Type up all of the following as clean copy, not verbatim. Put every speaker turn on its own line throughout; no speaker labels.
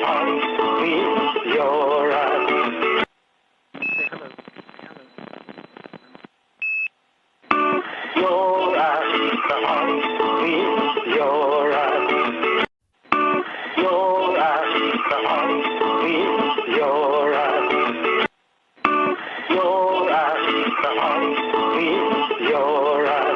with your eyes. Your eyes, the heart with your eyes. Your eyes, the heart with your eyes. Your eyes, the heart with your eyes.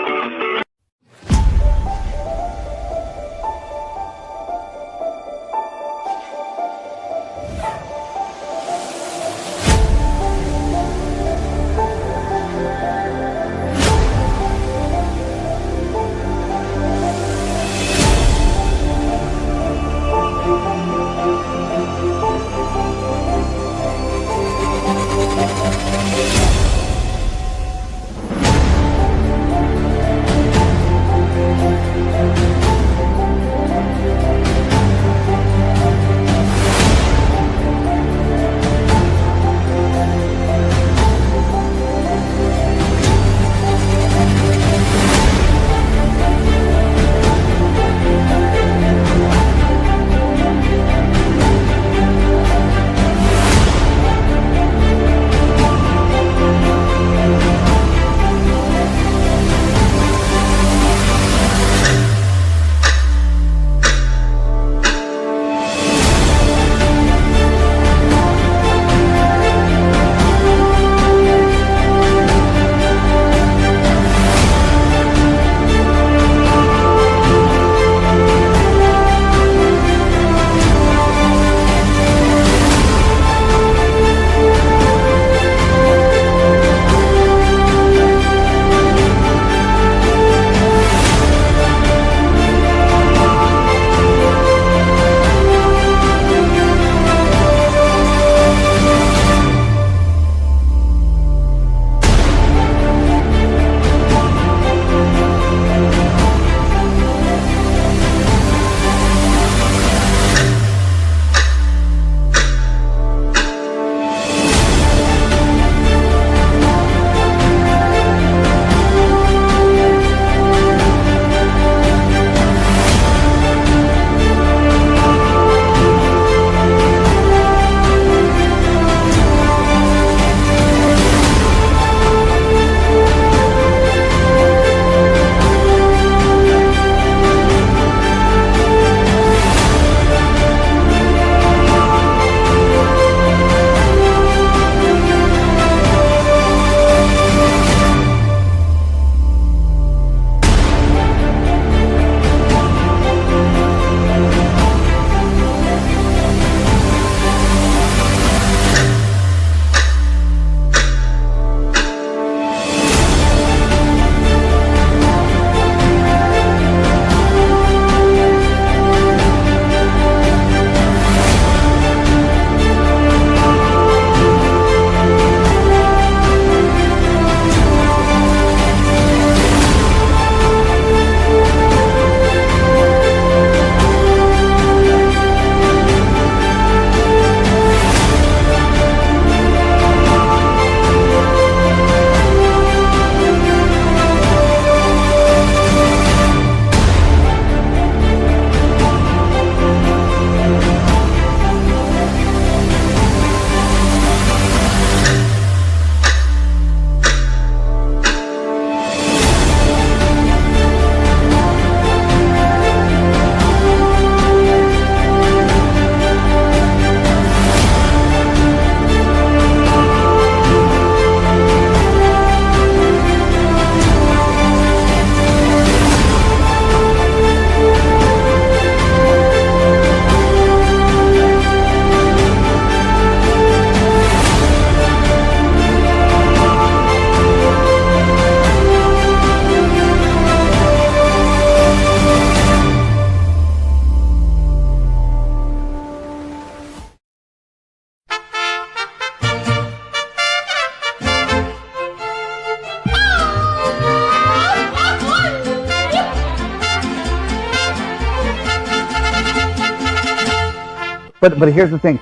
But here's the thing,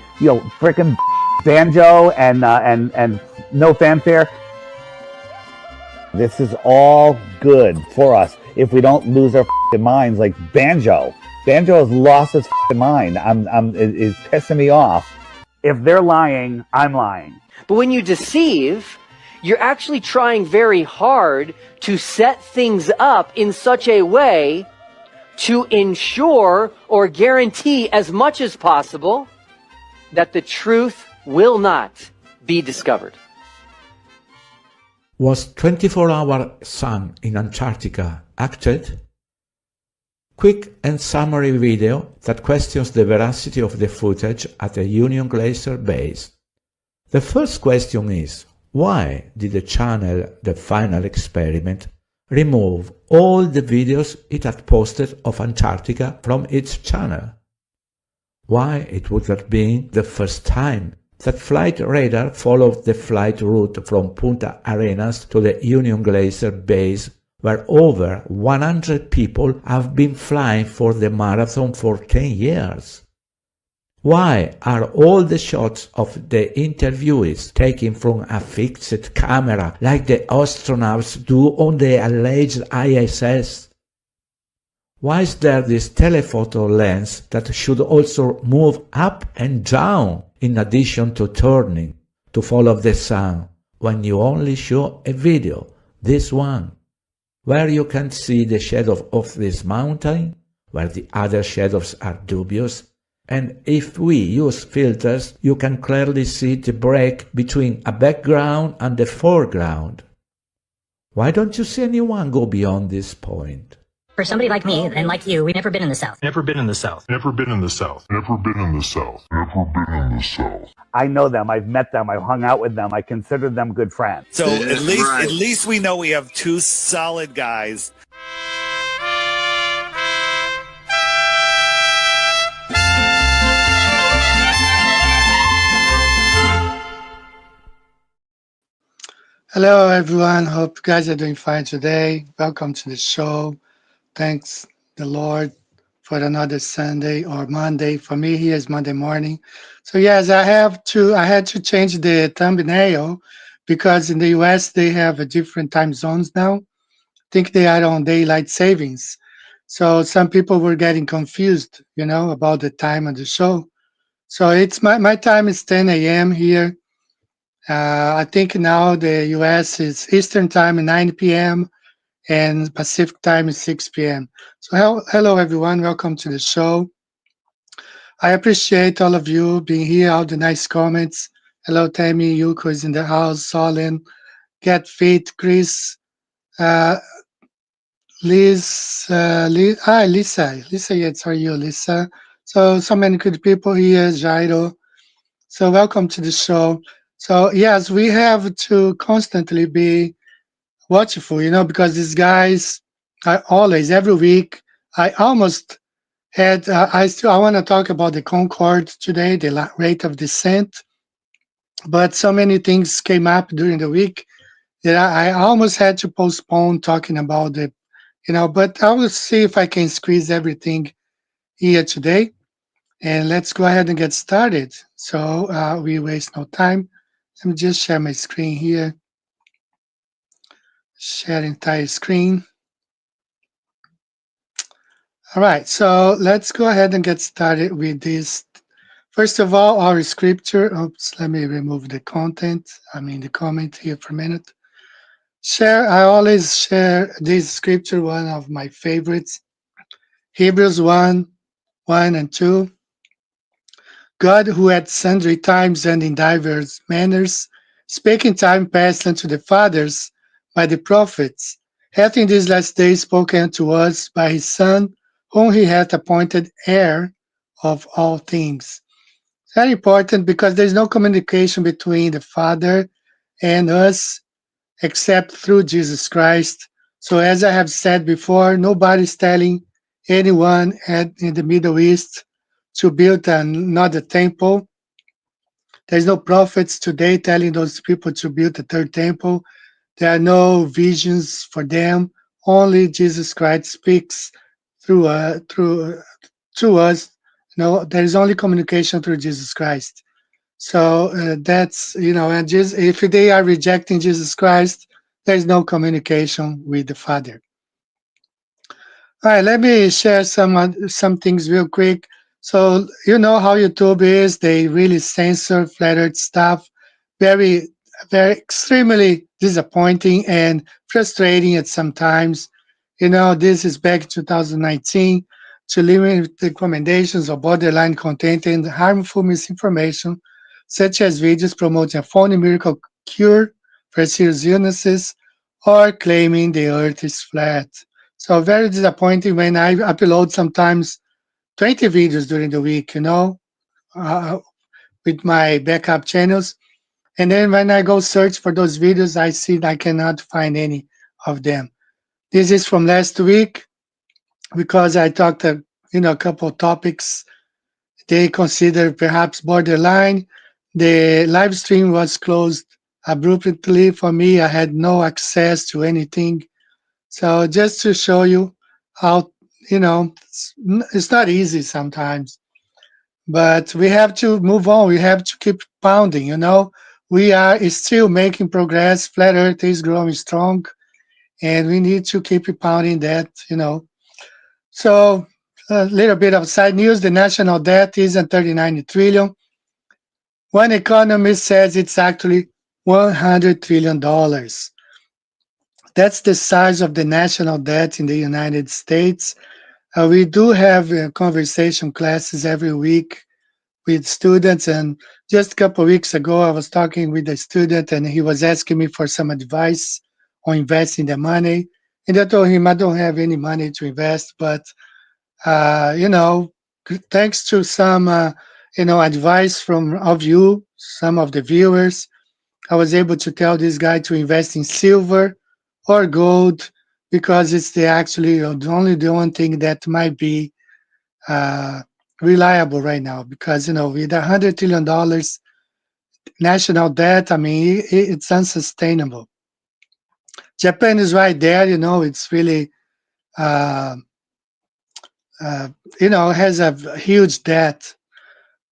frickin' banjo and no fanfare. This is all good for us if we don't lose our minds like banjo. Banjo has lost his mind. It's pissing me off. If they're lying, I'm lying.
But when you deceive, you're actually trying very hard to set things up in such a way to ensure or guarantee as much as possible that the truth will not be discovered.
Was 24-hour sun in Antarctica acted? Quick and summary video that questions the veracity of the footage at the Union Glacier base. The first question is, why did the channel The Final Experiment remove all the videos it had posted of Antarctica from its channel? Why it would have been the first time that flight radar followed the flight route from Punta Arenas to the Union Glacier base, where over 100 people have been flying for the marathon for 10 years. Why are all the shots of the interviewees taken from a fixed camera like the astronauts do on the alleged ISS? Why is there this telephoto lens that should also move up and down in addition to turning to follow the sun when you only show a video, this one, where you can see the shadow of this mountain, where the other shadows are dubious, and if we use filters, you can clearly see the break between a background and the foreground. Why don't you see anyone go beyond this point?
For somebody like me and like you, we've never been in the South.
Never been in the South.
Never been in the South. Never been in the South. Never been in the South.
I know them. I've met them. I've hung out with them. I consider them good friends.
So at least we know we have two solid guys.
Hello, everyone. Hope you guys are doing fine today. Welcome to the show. Thanks the Lord for another Sunday or Monday. For me, here is Monday morning. So yes, I had to change the thumbnail because in the US they have a different time zones now. I think they are on daylight savings. So some people were getting confused, about the time of the show. So it's my time is 10 a.m. here. I think now the US is Eastern time at 9 p.m. and Pacific time is 6 p.m. So hello everyone, welcome to the show. I appreciate all of you being here, all the nice comments. Hello Tammy, Yuko is in the house, Solin, Get Fit, Chris, Liz, hi Lisa, yes, how are you, Lisa? So many good people here, Jairo. So welcome to the show. So yes, we have to constantly be watchful, because these guys are always, every week, I almost had, I want to talk about the Concorde today, the rate of descent, but so many things came up during the week that I almost had to postpone talking about it, but I will see if I can squeeze everything here today. And let's go ahead and get started. So we waste no time. Let me just share my screen here. Share entire screen. All right, so let's go ahead and get started with this. First of all, our scripture. Oops, let me remove the content. The comment here for a minute. I always share this scripture, one of my favorites. Hebrews 1, 1 and 2. God, who at sundry times and in divers manners spake in time past unto the fathers by the prophets, hath in these last days spoken to us by his Son, whom he hath appointed heir of all things. It's very important because there's no communication between the Father and us except through Jesus Christ. So as I have said before, nobody's telling anyone in the Middle East to build another temple. There's no prophets today telling those people to build the third temple. There are no visions for them. Only Jesus Christ speaks through us. There is only communication through Jesus Christ. So that's, and just, if they are rejecting Jesus Christ, there is no communication with the Father. All right, let me share some things real quick. So you know how YouTube is; they really censor flat Earth stuff. Very, very extremely disappointing and frustrating at sometimes. You know, this is back in 2019 to limit recommendations of borderline content and harmful misinformation, such as videos promoting a phony miracle cure for serious illnesses or claiming the Earth is flat. So very disappointing when I upload sometimes 20 videos during the week, uh, with my backup channels. And then when I go search for those videos, I see I cannot find any of them. This is from last week because I talked, a couple of topics they consider perhaps borderline. The live stream was closed abruptly for me. I had no access to anything. So just to show you how, it's not easy sometimes, but we have to move on. We have to keep pounding. We are still making progress. Flat Earth is growing strong, and we need to keep pounding that. So a little bit of side news. The national debt is at 39 trillion. One economist says it's actually $100 trillion. That's the size of the national debt in the United States. We do have conversation classes every week with students. And just a couple of weeks ago, I was talking with a student and he was asking me for some advice on investing the money. And I told him I don't have any money to invest, but, thanks to some, advice of you, some of the viewers, I was able to tell this guy to invest in silver or gold because it's the one thing that might be uh, reliable right now. Because with $100 trillion national debt, I mean it's unsustainable. Japan is right there. It's really uh, has a huge debt.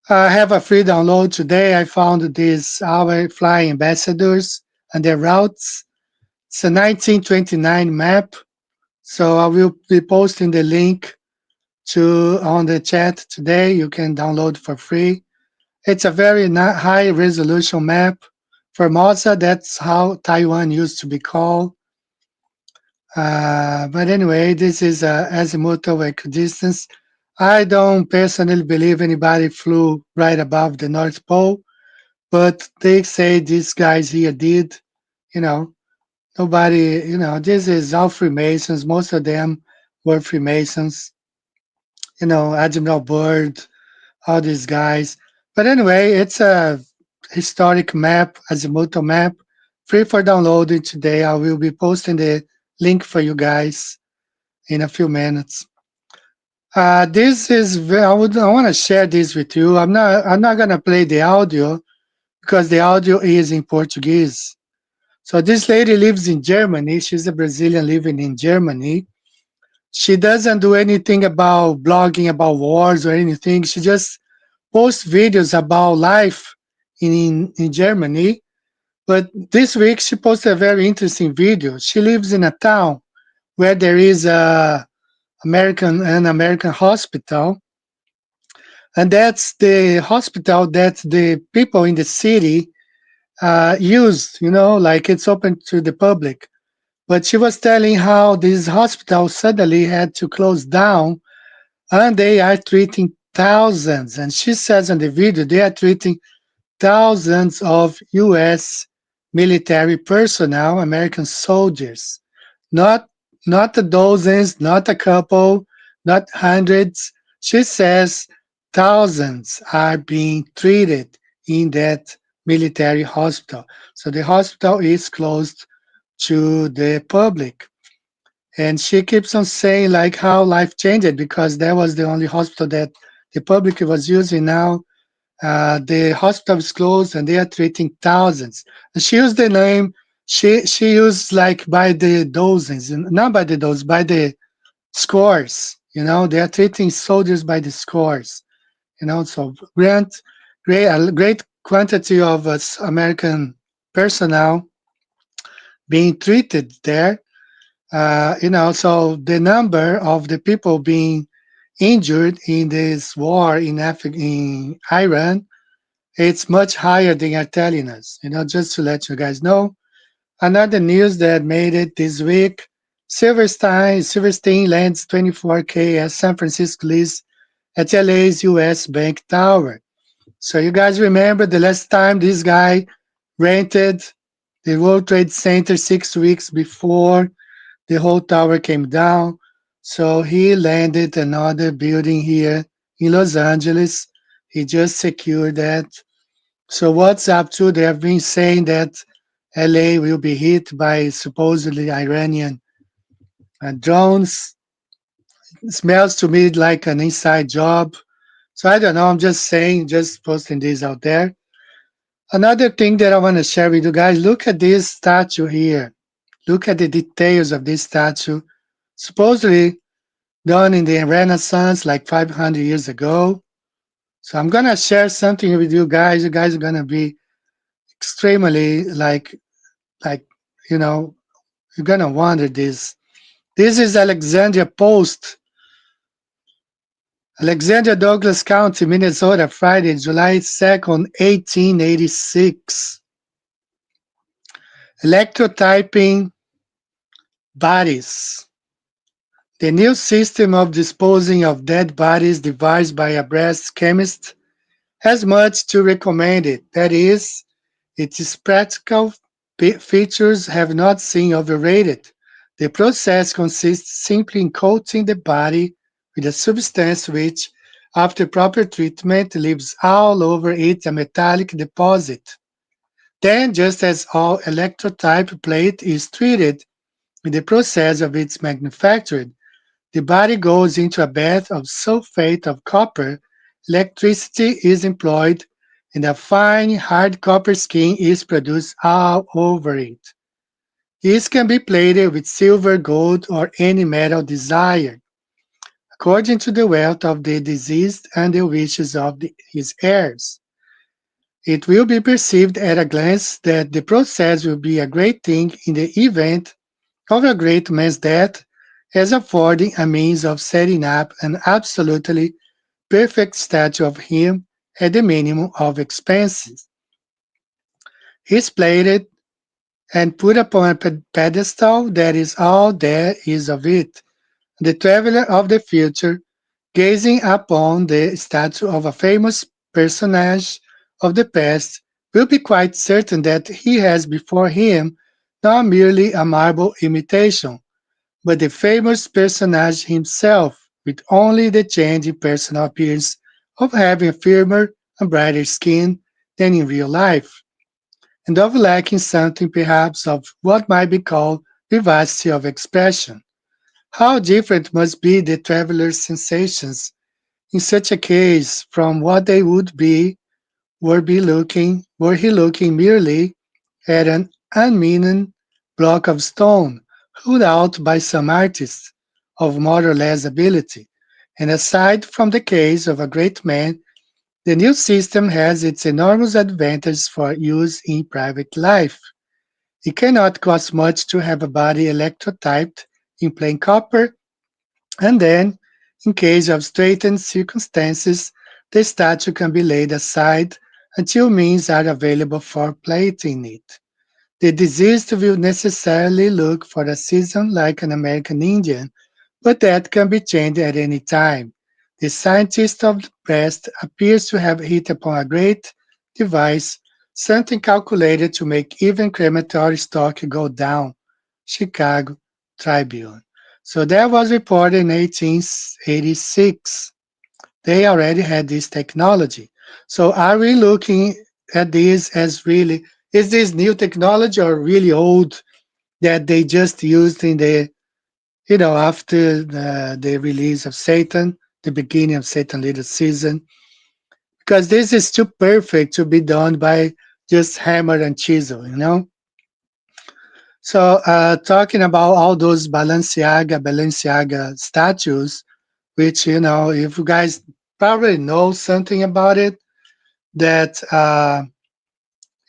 I have a free download today. I found these our flying ambassadors and their routes. It's a 1929 map. So I will be posting the link on the chat today. You can download for free. It's a very high resolution map. Formosa, that's how Taiwan used to be called. But anyway, this is azimuthal equidistance. I don't personally believe anybody flew right above the North Pole, but they say these guys here did. You know, nobody, this is all Freemasons. Most of them were Freemasons. Admiral Byrd, all these guys. But anyway, it's a historic map, azimuthal map, free for downloading today. I will be posting the link for you guys in a few minutes. This is I want to share this with you. I'm not gonna play the audio because the audio is in Portuguese. So this lady lives in Germany. She's a Brazilian living in Germany. She doesn't do anything about blogging about wars or anything. She just posts videos about life in Germany. But this week she posted a very interesting video. She lives in a town where there is an American hospital, and that's the hospital that the people in the city use. Like it's open to the public. But she was telling how this hospital suddenly had to close down, and they are treating thousands. And she says in the video they are treating thousands of U.S. military personnel, American soldiers, not dozens, not a couple, not hundreds. She says thousands are being treated in that military hospital. So the hospital is closed to the public. And she keeps on saying like how life changed because that was the only hospital that the public was using. Now the hospital is closed and they are treating thousands. And she used the name, she used like by the dozens, and not by the dozens, by the scores. They are treating soldiers by the scores. So a great quantity of American personnel being treated there. So the number of the people being injured in this war in in Iran, it's much higher than are telling us. Just to let you guys know. Another news that made it this week: Silverstein lands 24K as San Francisco lease at LA's U.S. Bank Tower. So you guys remember the last time this guy rented the World Trade Center 6 weeks before the whole tower came down. So he landed another building here in Los Angeles. He just secured that. So what's up to? They have been saying that LA will be hit by supposedly Iranian drones. It smells to me like an inside job. So I don't know. I'm just saying, just posting this out there. Another thing that I want to share with you guys, look at this statue here. Look at the details of this statue. Supposedly done in the Renaissance like 500 years ago. So I'm going to share something with you guys. You guys are going to be extremely like, you know, you're going to wonder this. This is Alexandria Post, Alexandria Douglas County, Minnesota, Friday, July 2nd, 1886. Electrotyping bodies. The new system of disposing of dead bodies devised by a breast chemist has much to recommend it. That is, its practical features have not seen overrated. The process consists simply in coating the body with a substance which, after proper treatment, leaves all over it a metallic deposit. Then, just as all electrotype plate is treated in the process of its manufacture, the body goes into a bath of sulfate of copper, electricity is employed, and a fine, hard copper skin is produced all over it. This can be plated with silver, gold, or any metal desired, according to the wealth of the deceased and the wishes of his heirs. It will be perceived at a glance that the process will be a great thing in the event of a great man's death, as affording a means of setting up an absolutely perfect statue of him at the minimum of expenses. He is plated and put upon a pedestal, that is all there is of it. The traveler of the future, gazing upon the statue of a famous personage of the past, will be quite certain that he has before him not merely a marble imitation, but the famous personage himself, with only the change in personal appearance of having a firmer and brighter skin than in real life, and of lacking something perhaps of what might be called vivacity of expression. How different must be the traveller's sensations in such a case from what they would be were he looking merely at an unmeaning block of stone hewed out by some artist of more or less ability. And aside from the case of a great man, the new system has its enormous advantages for use in private life. It cannot cost much to have a body electrotyped in plain copper, and then, in case of straitened circumstances, the statue can be laid aside until means are available for plating it. The deceased will necessarily look for a season like an American Indian, but that can be changed at any time. The scientist of the breast appears to have hit upon a great device, something calculated to make even crematory stock go down. Chicago Tribune. So that was reported in 1886. They already had this technology. So are we looking at this as really, is this new technology or really old that they just used in the, after the release of Satan, the beginning of Satan Little Season? Because this is too perfect to be done by just hammer and chisel. So talking about all those Balenciaga statues, which, if you guys probably know something about it, that, a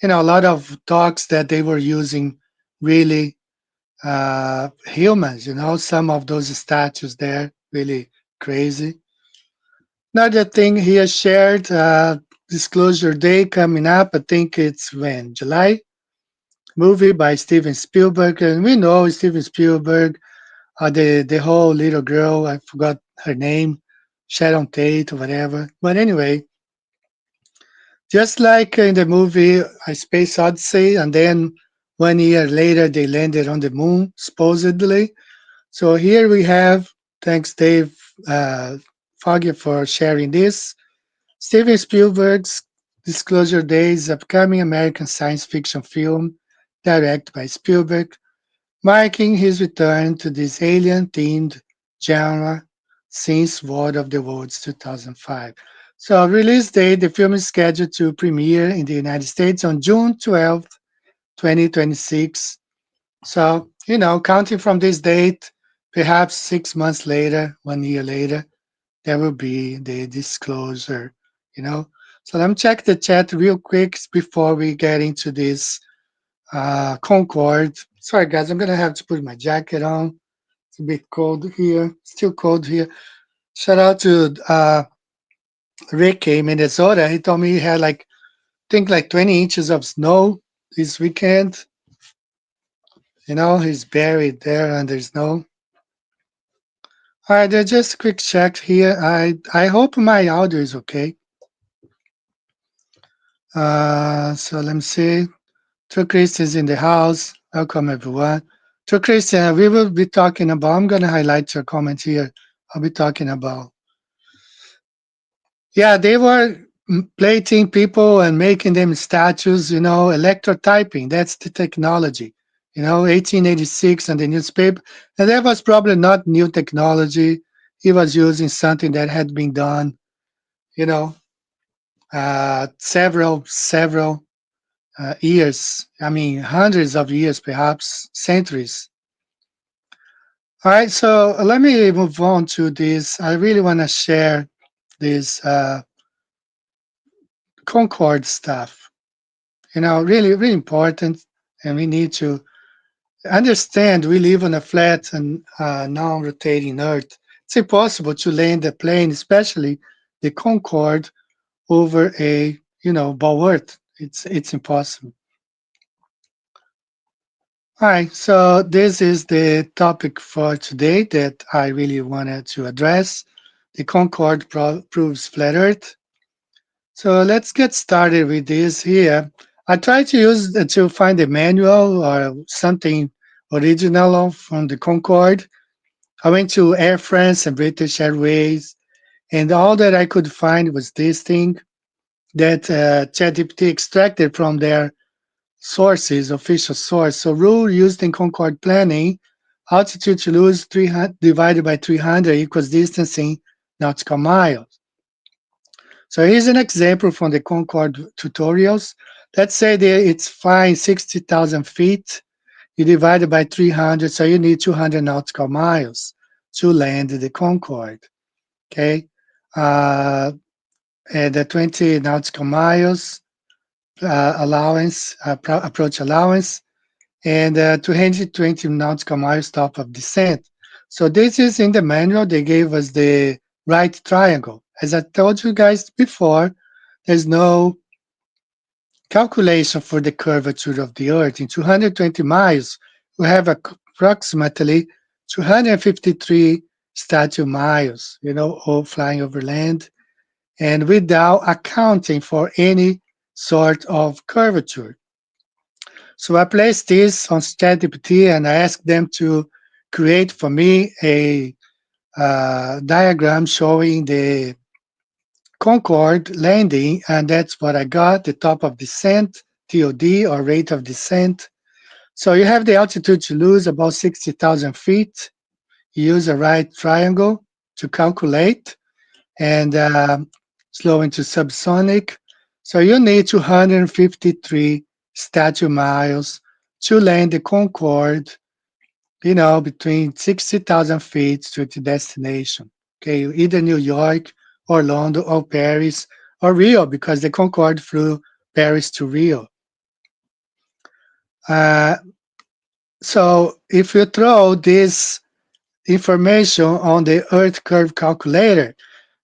lot of talks that they were using really humans, some of those statues there, really crazy. Another thing here shared, disclosure day coming up. I think it's when? July? Movie by Steven Spielberg. And we know Steven Spielberg, the whole little girl, I forgot her name, Sharon Tate or whatever. But anyway, just like in the movie A Space Odyssey, and then 1 year later they landed on the moon, supposedly. So here we have, thanks Dave Foggy for sharing this, Steven Spielberg's Disclosure Days, upcoming American science fiction film directed by Spielberg, marking his return to this alien-themed genre since War of the Worlds 2005. So release date, the film is scheduled to premiere in the United States on June 12th, 2026. So, counting from this date, perhaps 6 months later, 1 year later, there will be the disclosure, So let me check the chat real quick before we get into this Concorde. Sorry, guys, I'm going to have to put my jacket on. It's a bit cold here, still cold here. Shout out to Ricky, Minnesota. He told me he had I think 20 inches of snow this weekend. He's buried there under snow. All right, just a quick check here. I hope my audio is okay. So let me see. True Christians in the house. Welcome, everyone. True Christian, we will be talking about, I'm going to highlight your comment here. I'll be talking about. Yeah, they were plating people and making them statues, electrotyping. That's the technology. 1886 and the newspaper. And that was probably not new technology. He was using something that had been done, several years. I mean, hundreds of years, perhaps centuries. All right, so let me move on to this. I really want to share this Concorde stuff. Really, really important, and we need to understand we live on a flat and non-rotating Earth. It's impossible to land a plane, especially the Concorde, over a ball Earth. It's impossible. All right, so this is the topic for today that I really wanted to address. The Concorde proves flat Earth. So let's get started with this here. I tried to find a manual or something original from the Concorde. I went to Air France and British Airways, and all that I could find was this thing that ChatGPT extracted from their sources, official source. So rule used in Concorde planning, altitude to lose 300 divided by 300 equals distance in nautical miles. So here's an example from the Concorde tutorials. Let's say that it's flying 60,000 feet. You divide it by 300, so you need 200 nautical miles to land the Concorde. Okay, and the 20 nautical miles allowance, approach allowance, and 220 nautical miles top of descent. So this is in the manual. They gave us the right triangle. As I told you guys before, there's no calculation for the curvature of the Earth. In 220 miles, we have approximately 253 statute miles, all flying over land, and without accounting for any sort of curvature. So I placed this on ChatGPT and I asked them to create for me a diagram showing the Concorde landing, and that's what I got, the top of descent, TOD, or rate of descent. So you have the altitude to lose about 60,000 feet. You use a right triangle to calculate, and slow into subsonic. So you need 253 statute miles to land the Concorde, between 60,000 feet to the destination. Okay, either New York or London or Paris or Rio, because the Concorde flew Paris to Rio. So if you throw this information on the Earth curve calculator,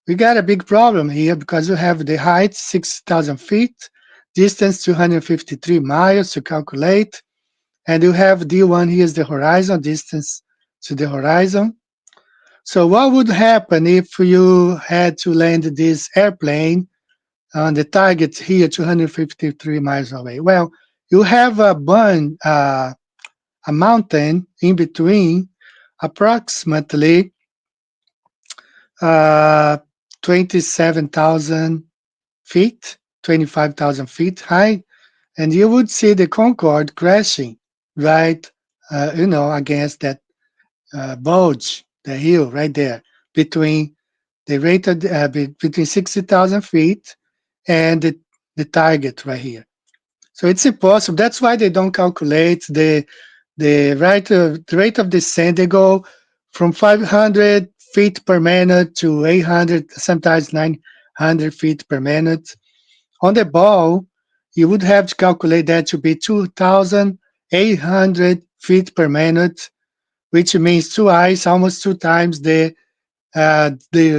we got a big problem here because you have the height 6,000 feet, distance 253 miles to calculate, and you have D1 here is the horizon, distance to the horizon. So what would happen if you had to land this airplane on the target here 253 miles away? Well, you have a mountain in between, approximately 27,000 feet, 25,000 feet high, and you would see the Concorde crashing right, against that bulge, the hill right there, between the rate of between 60,000 feet and the target right here. So it's impossible. That's why they don't calculate the rate of descent. They go from 500 feet per minute to 800, sometimes 900 feet per minute. On the ball, you would have to calculate that to be 2,800 feet per minute, which means twice, almost two times the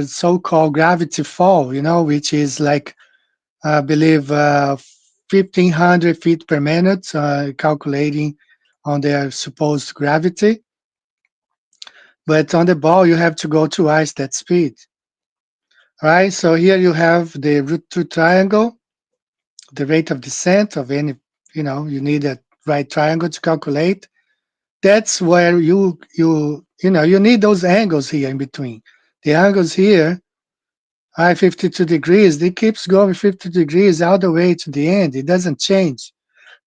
so-called gravity fall, which is like, I believe, 1,500 feet per minute, calculating on their supposed gravity. But on the ball, you have to go twice that speed. All right, so here you have the root 2 triangle, the rate of descent of any, you need a right triangle to calculate. That's where you need those angles here in between. The angles here are 52 degrees. It keeps going 50 degrees all the way to the end. It doesn't change.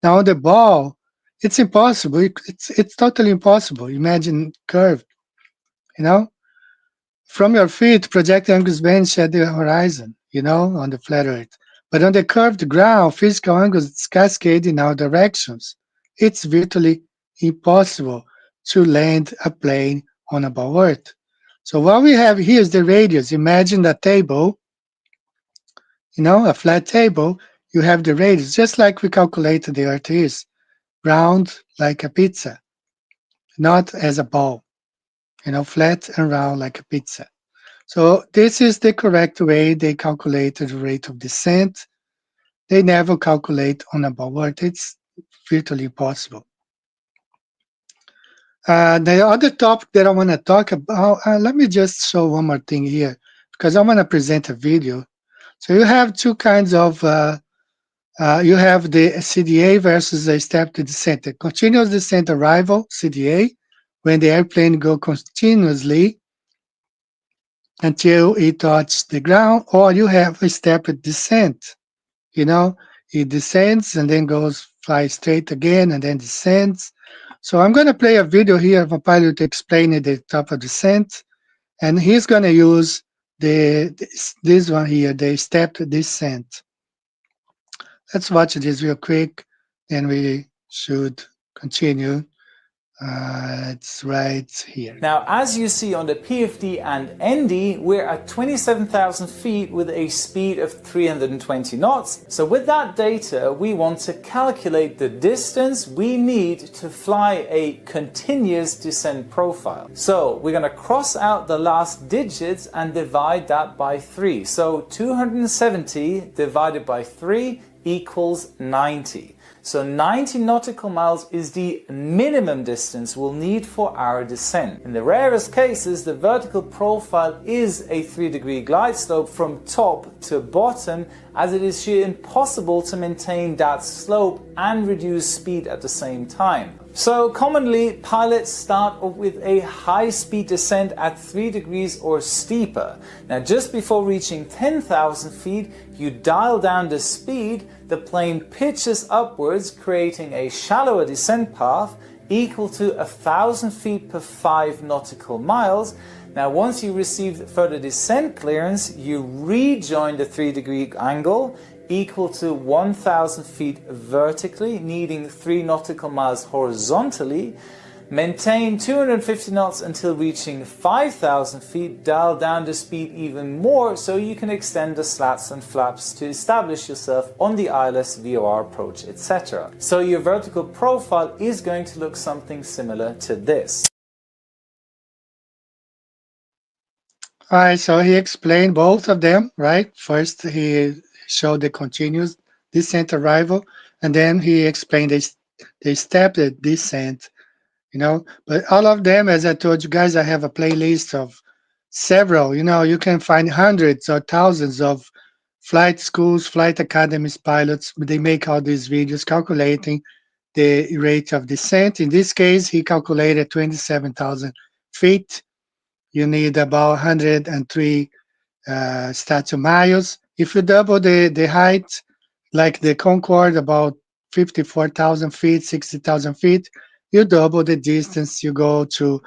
Now on the ball, it's impossible. It's totally impossible. Imagine curved, From your feet, project angles bench at the horizon, on the flat earth. But on the curved ground, physical angles cascade in all directions. It's virtually impossible to land a plane on a ball earth. So what we have here is the radius. Imagine a table, a flat table. You have the radius, just like we calculated the earth is, round like a pizza, not as a ball, flat and round like a pizza. So this is the correct way they calculated the rate of descent. They never calculate on a ball earth. It's virtually impossible. The other topic that I want to talk about, let me just show one more thing here, because I want to present a video. So you have two kinds of, you have the CDA versus the stepped descent. The continuous descent arrival, CDA, when the airplane goes continuously until it touches the ground, or you have a stepped descent. It descends and then flies straight again and then descends. So I'm going to play a video here of a pilot explaining the type of descent, and he's going to use this one here, the stepped descent. Let's watch this real quick, then we should continue. It's right here.
Now, as you see on the PFD and ND, we're at 27,000 feet with a speed of 320 knots. So with that data, we want to calculate the distance we need to fly a continuous descent profile. So we're going to cross out the last digits and divide that by 3. So 270 divided by 3 equals 90. So 90 nautical miles is the minimum distance we'll need for our descent. In the rarest cases, the vertical profile is a 3-degree glide slope from top to bottom, as it is sheer impossible to maintain that slope and reduce speed at the same time. So commonly, pilots start off with a high-speed descent at 3 degrees or steeper. Now, just before reaching 10,000 feet, you dial down the speed, the plane pitches upwards, creating a shallower descent path equal to 1,000 feet per 5 nautical miles. Now, once you receive further descent clearance, you rejoin the 3-degree angle equal to 1,000 feet vertically, needing 3 nautical miles horizontally. Maintain 250 knots until reaching 5,000 feet. Dial down the speed even more so you can extend the slats and flaps to establish yourself on the ILS VOR approach, etc. So your vertical profile is going to look something similar to this.
All right, so he explained both of them, right? First, he showed the continuous descent arrival, and then he explained the stepped descent, But all of them, as I told you guys, I have a playlist of several. You can find hundreds or thousands of flight schools, flight academies, pilots. They make all these videos calculating the rate of descent. In this case, he calculated 27,000 feet. You need about 103 statute miles. If you double the height, like the Concorde, about 54,000 feet, 60,000 feet, you double the distance. You go to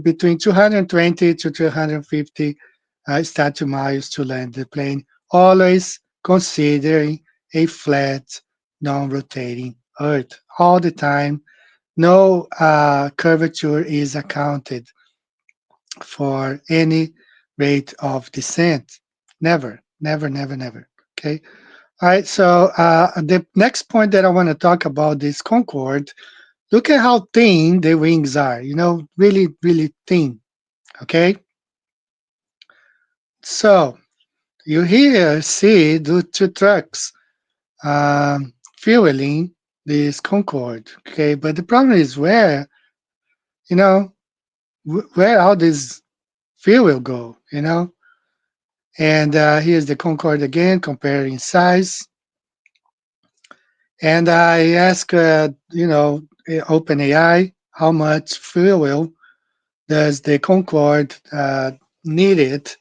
between 220 to 250 statute miles to land the plane, always considering a flat, non-rotating Earth all the time. No curvature is accounted for any rate of descent. Never, never, never, never. Okay. All right. So the next point that I want to talk about is Concorde. Look at how thin the wings are. Really, really thin. Okay. So you here see the two trucks fueling this Concorde. Okay. But the problem is where all this fuel go. And here's the Concorde again, comparing size. And I asked, OpenAI, how much fuel does the Concorde needed?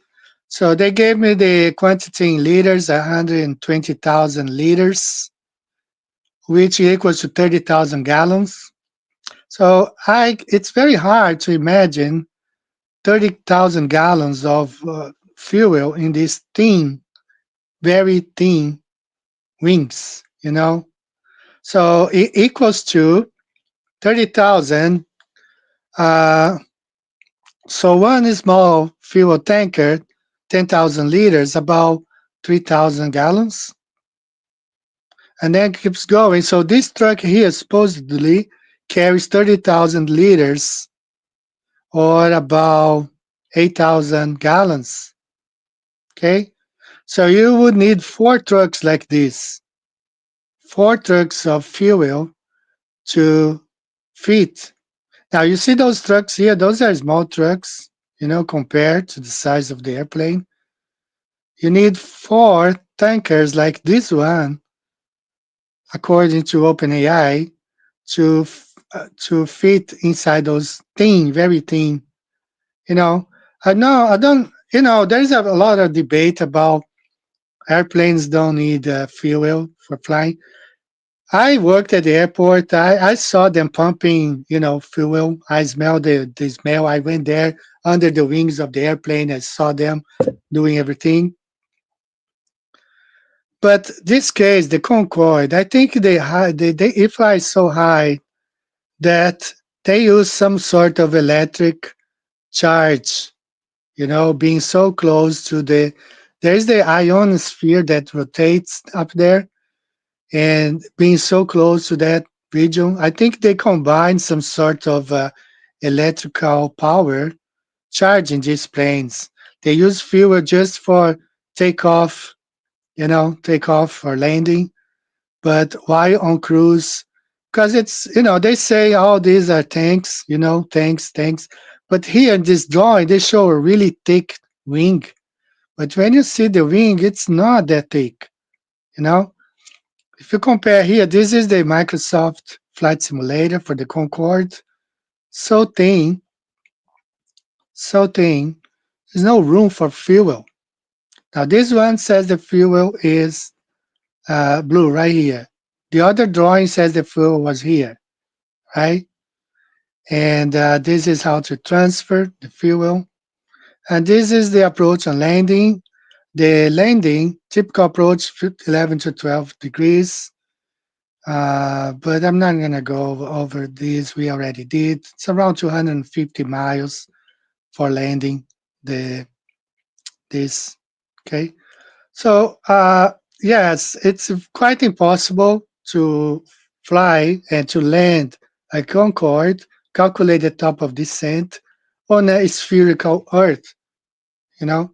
So they gave me the quantity in liters, 120,000 liters, which equals to 30,000 gallons. So it's very hard to imagine 30,000 gallons of fuel in these thin, very thin wings, So it equals to 30,000. So one small fuel tanker, 10,000 liters, about 3,000 gallons. And then keeps going. So this truck here supposedly carries 30,000 liters or about 8,000 gallons. Okay. So you would need 4 trucks like this, 4 trucks of fuel to fit. Now you see those trucks here, those are small trucks, compared to the size of the airplane. You need 4 tankers like this one, according to OpenAI, to fit inside those thin, very thin. I don't. There's a lot of debate about airplanes don't need fuel for flying. I worked at the airport. I saw them pumping, fuel. I smelled the smell. I went there under the wings of the airplane. I saw them doing everything. But this case, the Concorde, I think they fly so high that they use some sort of electric charge, being so close to there's the ionosphere that rotates up there, and being so close to that region, I think they combine some sort of electrical power charging these planes. They use fuel just for takeoff, takeoff or landing, but while on cruise, because it's, they say all these are tanks, tanks. But here in this drawing, they show a really thick wing. But when you see the wing, it's not that thick, If you compare here, this is the Microsoft flight simulator for the Concorde. So thin, there's no room for fuel. Now this one says the fuel is blue right here. The other drawing says the fuel was here, right? And this is how to transfer the fuel. And this is the approach on landing. The landing, typical approach, 11 to 12 degrees. But I'm not going to go over these. We already did. It's around 250 miles for landing this. Okay. So, yes, it's quite impossible to fly and to land a Concorde, calculate the top of descent on a spherical Earth. You know,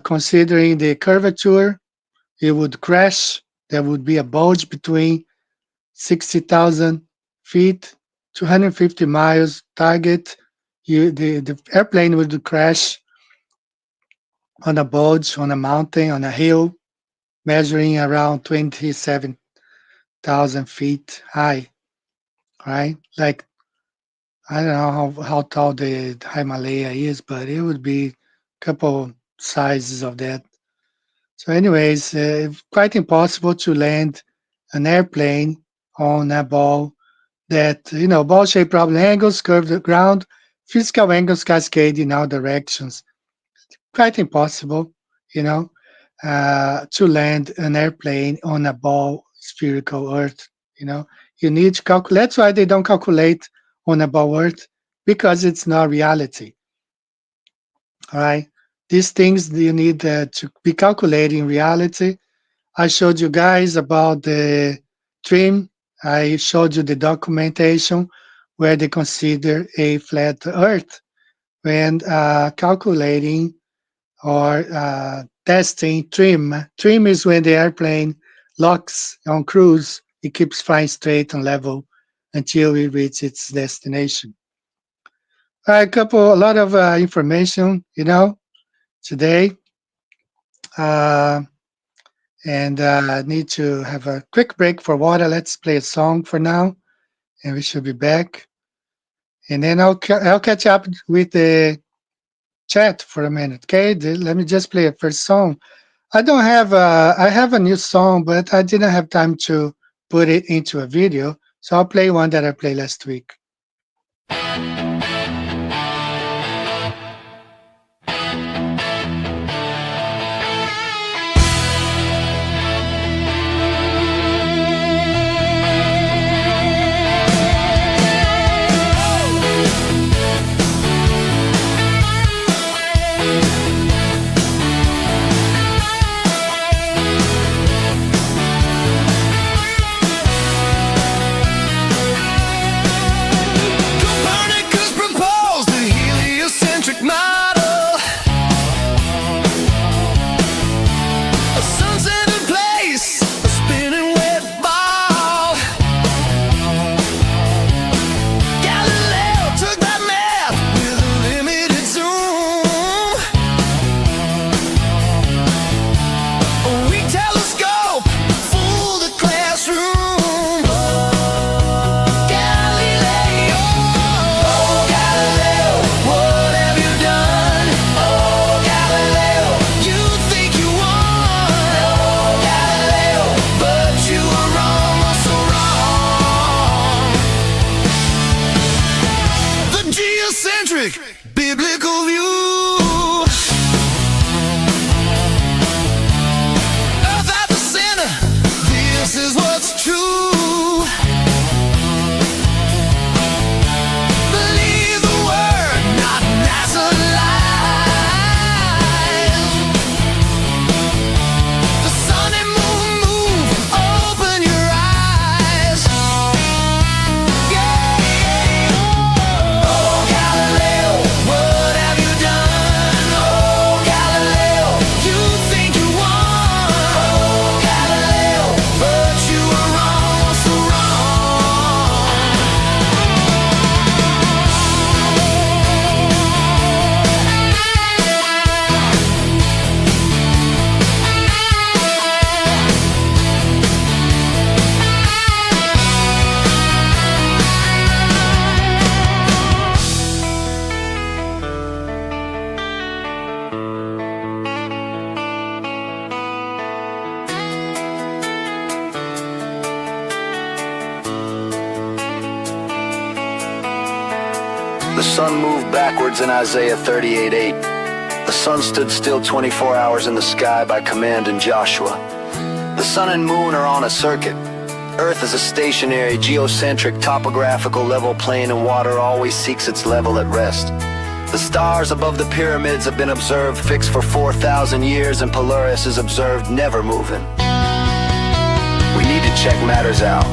considering the curvature, it would crash. There would be a bulge between 60,000 feet, 250 miles target. The airplane would crash on a bulge, on a mountain, on a hill, measuring around 27,000 feet high, right? Like, I don't know how tall the Himalaya is, but it would be a couple sizes of that. So anyways, quite impossible to land an airplane on a ball that, ball-shaped problem angles, curved ground, physical angles cascade in all directions. Quite impossible, to land an airplane on a ball spherical Earth. You need to calculate. That's why they don't calculate on a ball Earth, because it's not reality. All right. These things you need to be calculated in reality. I showed you guys about the trim. I showed you the documentation where they consider a flat Earth when calculating or testing trim. Trim is when the airplane locks on cruise. It keeps flying straight and level until it reaches its destination. A lot of information, today. And I need to have a quick break for water. Let's play a song for now, and we should be back. And then I'll catch up with the chat for a minute. Okay, let me just play a first song. I have a new song, but I didn't have time to put it into a video, so I'll play one that I played last week.
Biblical view. Earth at the center, this is what's true. Believe the word, not NASA lies. The sun and moon move, open your eyes. Yeah. Oh, Galileo, what have you done? Oh, Galileo, you think you won. Oh, Galileo, but you were wrong, so wrong.
The sun moved backwards in Isaiah 38:8. The sun stood still 24 hours in the sky by command in Joshua. The sun and moon are on a circuit. Earth is a stationary, geocentric, topographical level plane, and water always seeks its level at rest. The stars above the pyramids have been observed fixed for 4,000 years, and Polaris is observed never moving. We need to check matters out.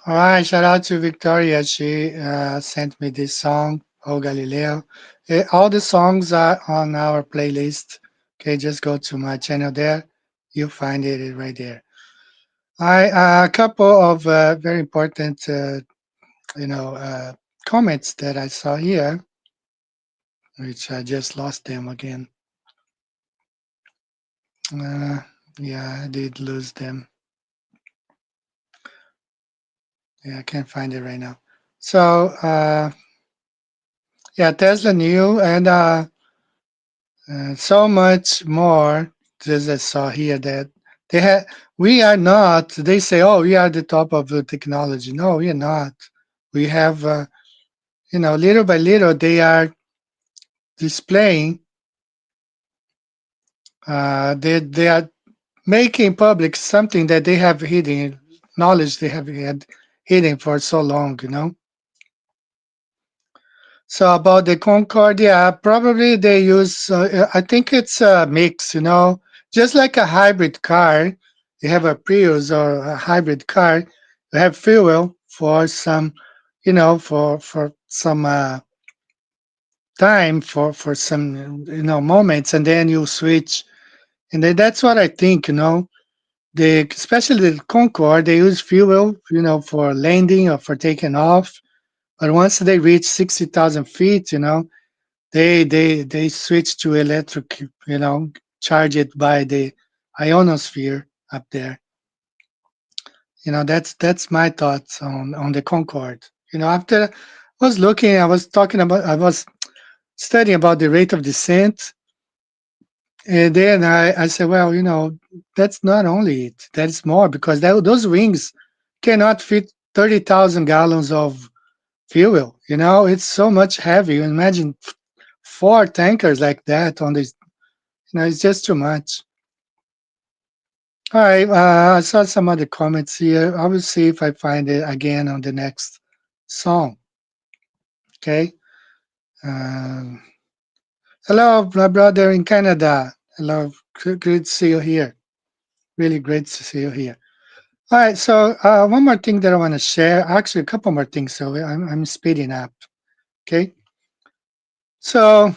All right, shout out to Victoria. She sent me this song, Oh Galileo. All the songs are on our playlist. Okay, just go to my channel there. You'll find it right there. All right, a couple of very important, comments that I saw here, which I just lost them again. Yeah, I did lose them. Yeah, I can't find it right now. So, yeah, Tesla knew, and so much more. As I saw here that they had, we are not. They say, "Oh, we are the top of the technology." No, we are not. We have, little by little, they are displaying. They are making public something that they have hidden, knowledge they have had hidden for so long. So about the Concorde, yeah, probably they use, I think it's a mix, just like a hybrid car. You have a Prius or a hybrid car, you have fuel for some, for some time, for some, moments, and then you switch. And then that's what I think, especially the Concorde, they use fuel, for landing or for taking off. But once they reach 60,000 feet, they switch to electric, charge it by the ionosphere up there. That's my thoughts on the Concorde. After I was studying about the rate of descent, and then I said, well, that's not only it, that's more, because those wings cannot fit 30,000 gallons of fuel. It's so much heavy. You imagine 4 tankers like that on this. It's just too much. All right, I saw some other comments here. I will see if I find it again on the next song. Okay. Hello, my brother in Canada. Hello, great to see you here. Really great to see you here. All right, so one more thing that I want to share. Actually, a couple more things. So I'm speeding up. Okay. So,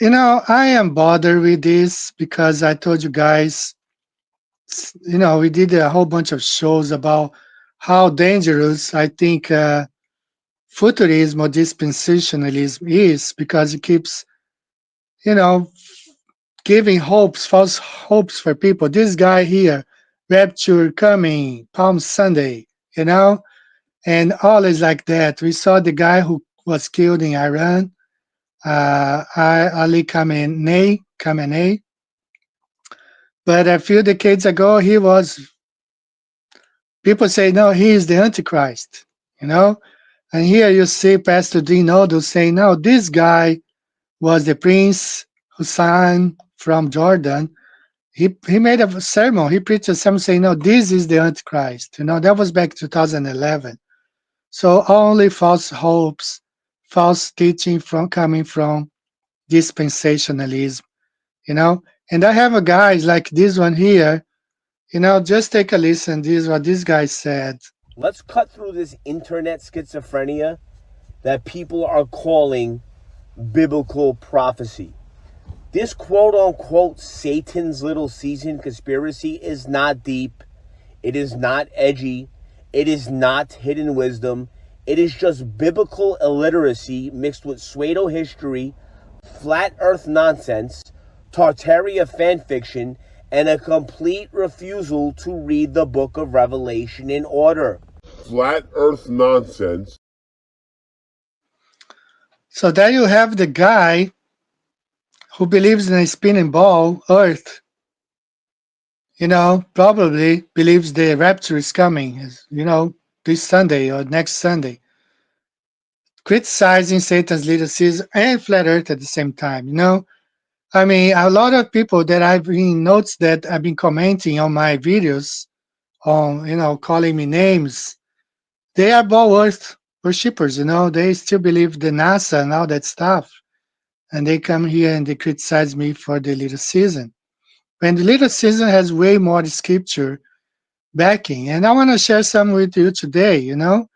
I am bothered with this because I told you guys, we did a whole bunch of shows about how dangerous I think futurism or dispensationalism is, because it keeps, giving false hopes for people. This guy here, rapture coming, Palm Sunday, and all is like that. We saw the guy who was killed in Iran, Ali Khamenei. But a few decades ago, people say, no, he is the Antichrist, And here you see Pastor Dean Odo saying, no, this guy was the Prince Hussein from Jordan. he made a sermon. He preached a sermon saying, "No, this is the Antichrist." That was back 2011. So only false hopes, false teaching coming from dispensationalism. And I have a guys like this one here. Just take a listen. This is what this guy said.
Let's cut through this internet schizophrenia that people are calling biblical prophecy. This quote-unquote Satan's little season conspiracy is not deep. It is not edgy. It is not hidden wisdom. It is just biblical illiteracy mixed with pseudo history, flat earth nonsense, Tartaria fan fiction, and a complete refusal to read the book of Revelation in order.
Flat earth nonsense.
So there you have the guy who believes in a spinning ball, Earth. Probably believes the rapture is coming, this Sunday or next Sunday. Criticizing Satan's little season and flat earth at the same time, I mean, a lot of people that I've been notes that I've been commenting on my videos on, calling me names, they are ball earth worshippers, they still believe the NASA and all that stuff. And they come here and they criticize me for the little season. When the little season has way more scripture backing. And I want to share some with you today, You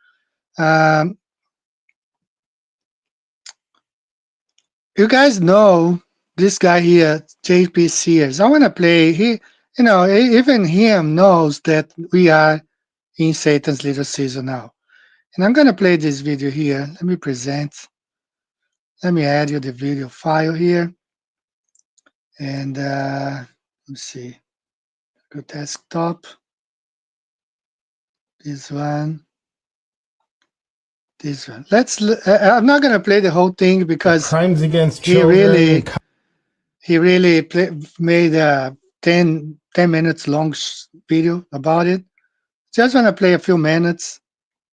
guys know this guy here, J.P. Sears. I want to play, even him knows that we are in Satan's little season now. And I'm going to play this video here. Let me present. Let me add you the video file here. And let's see. Go desktop. This one. This one. I'm not going to play the whole thing because
crimes against children.
He really made a 10 minutes long video about it. Just want to play a few minutes.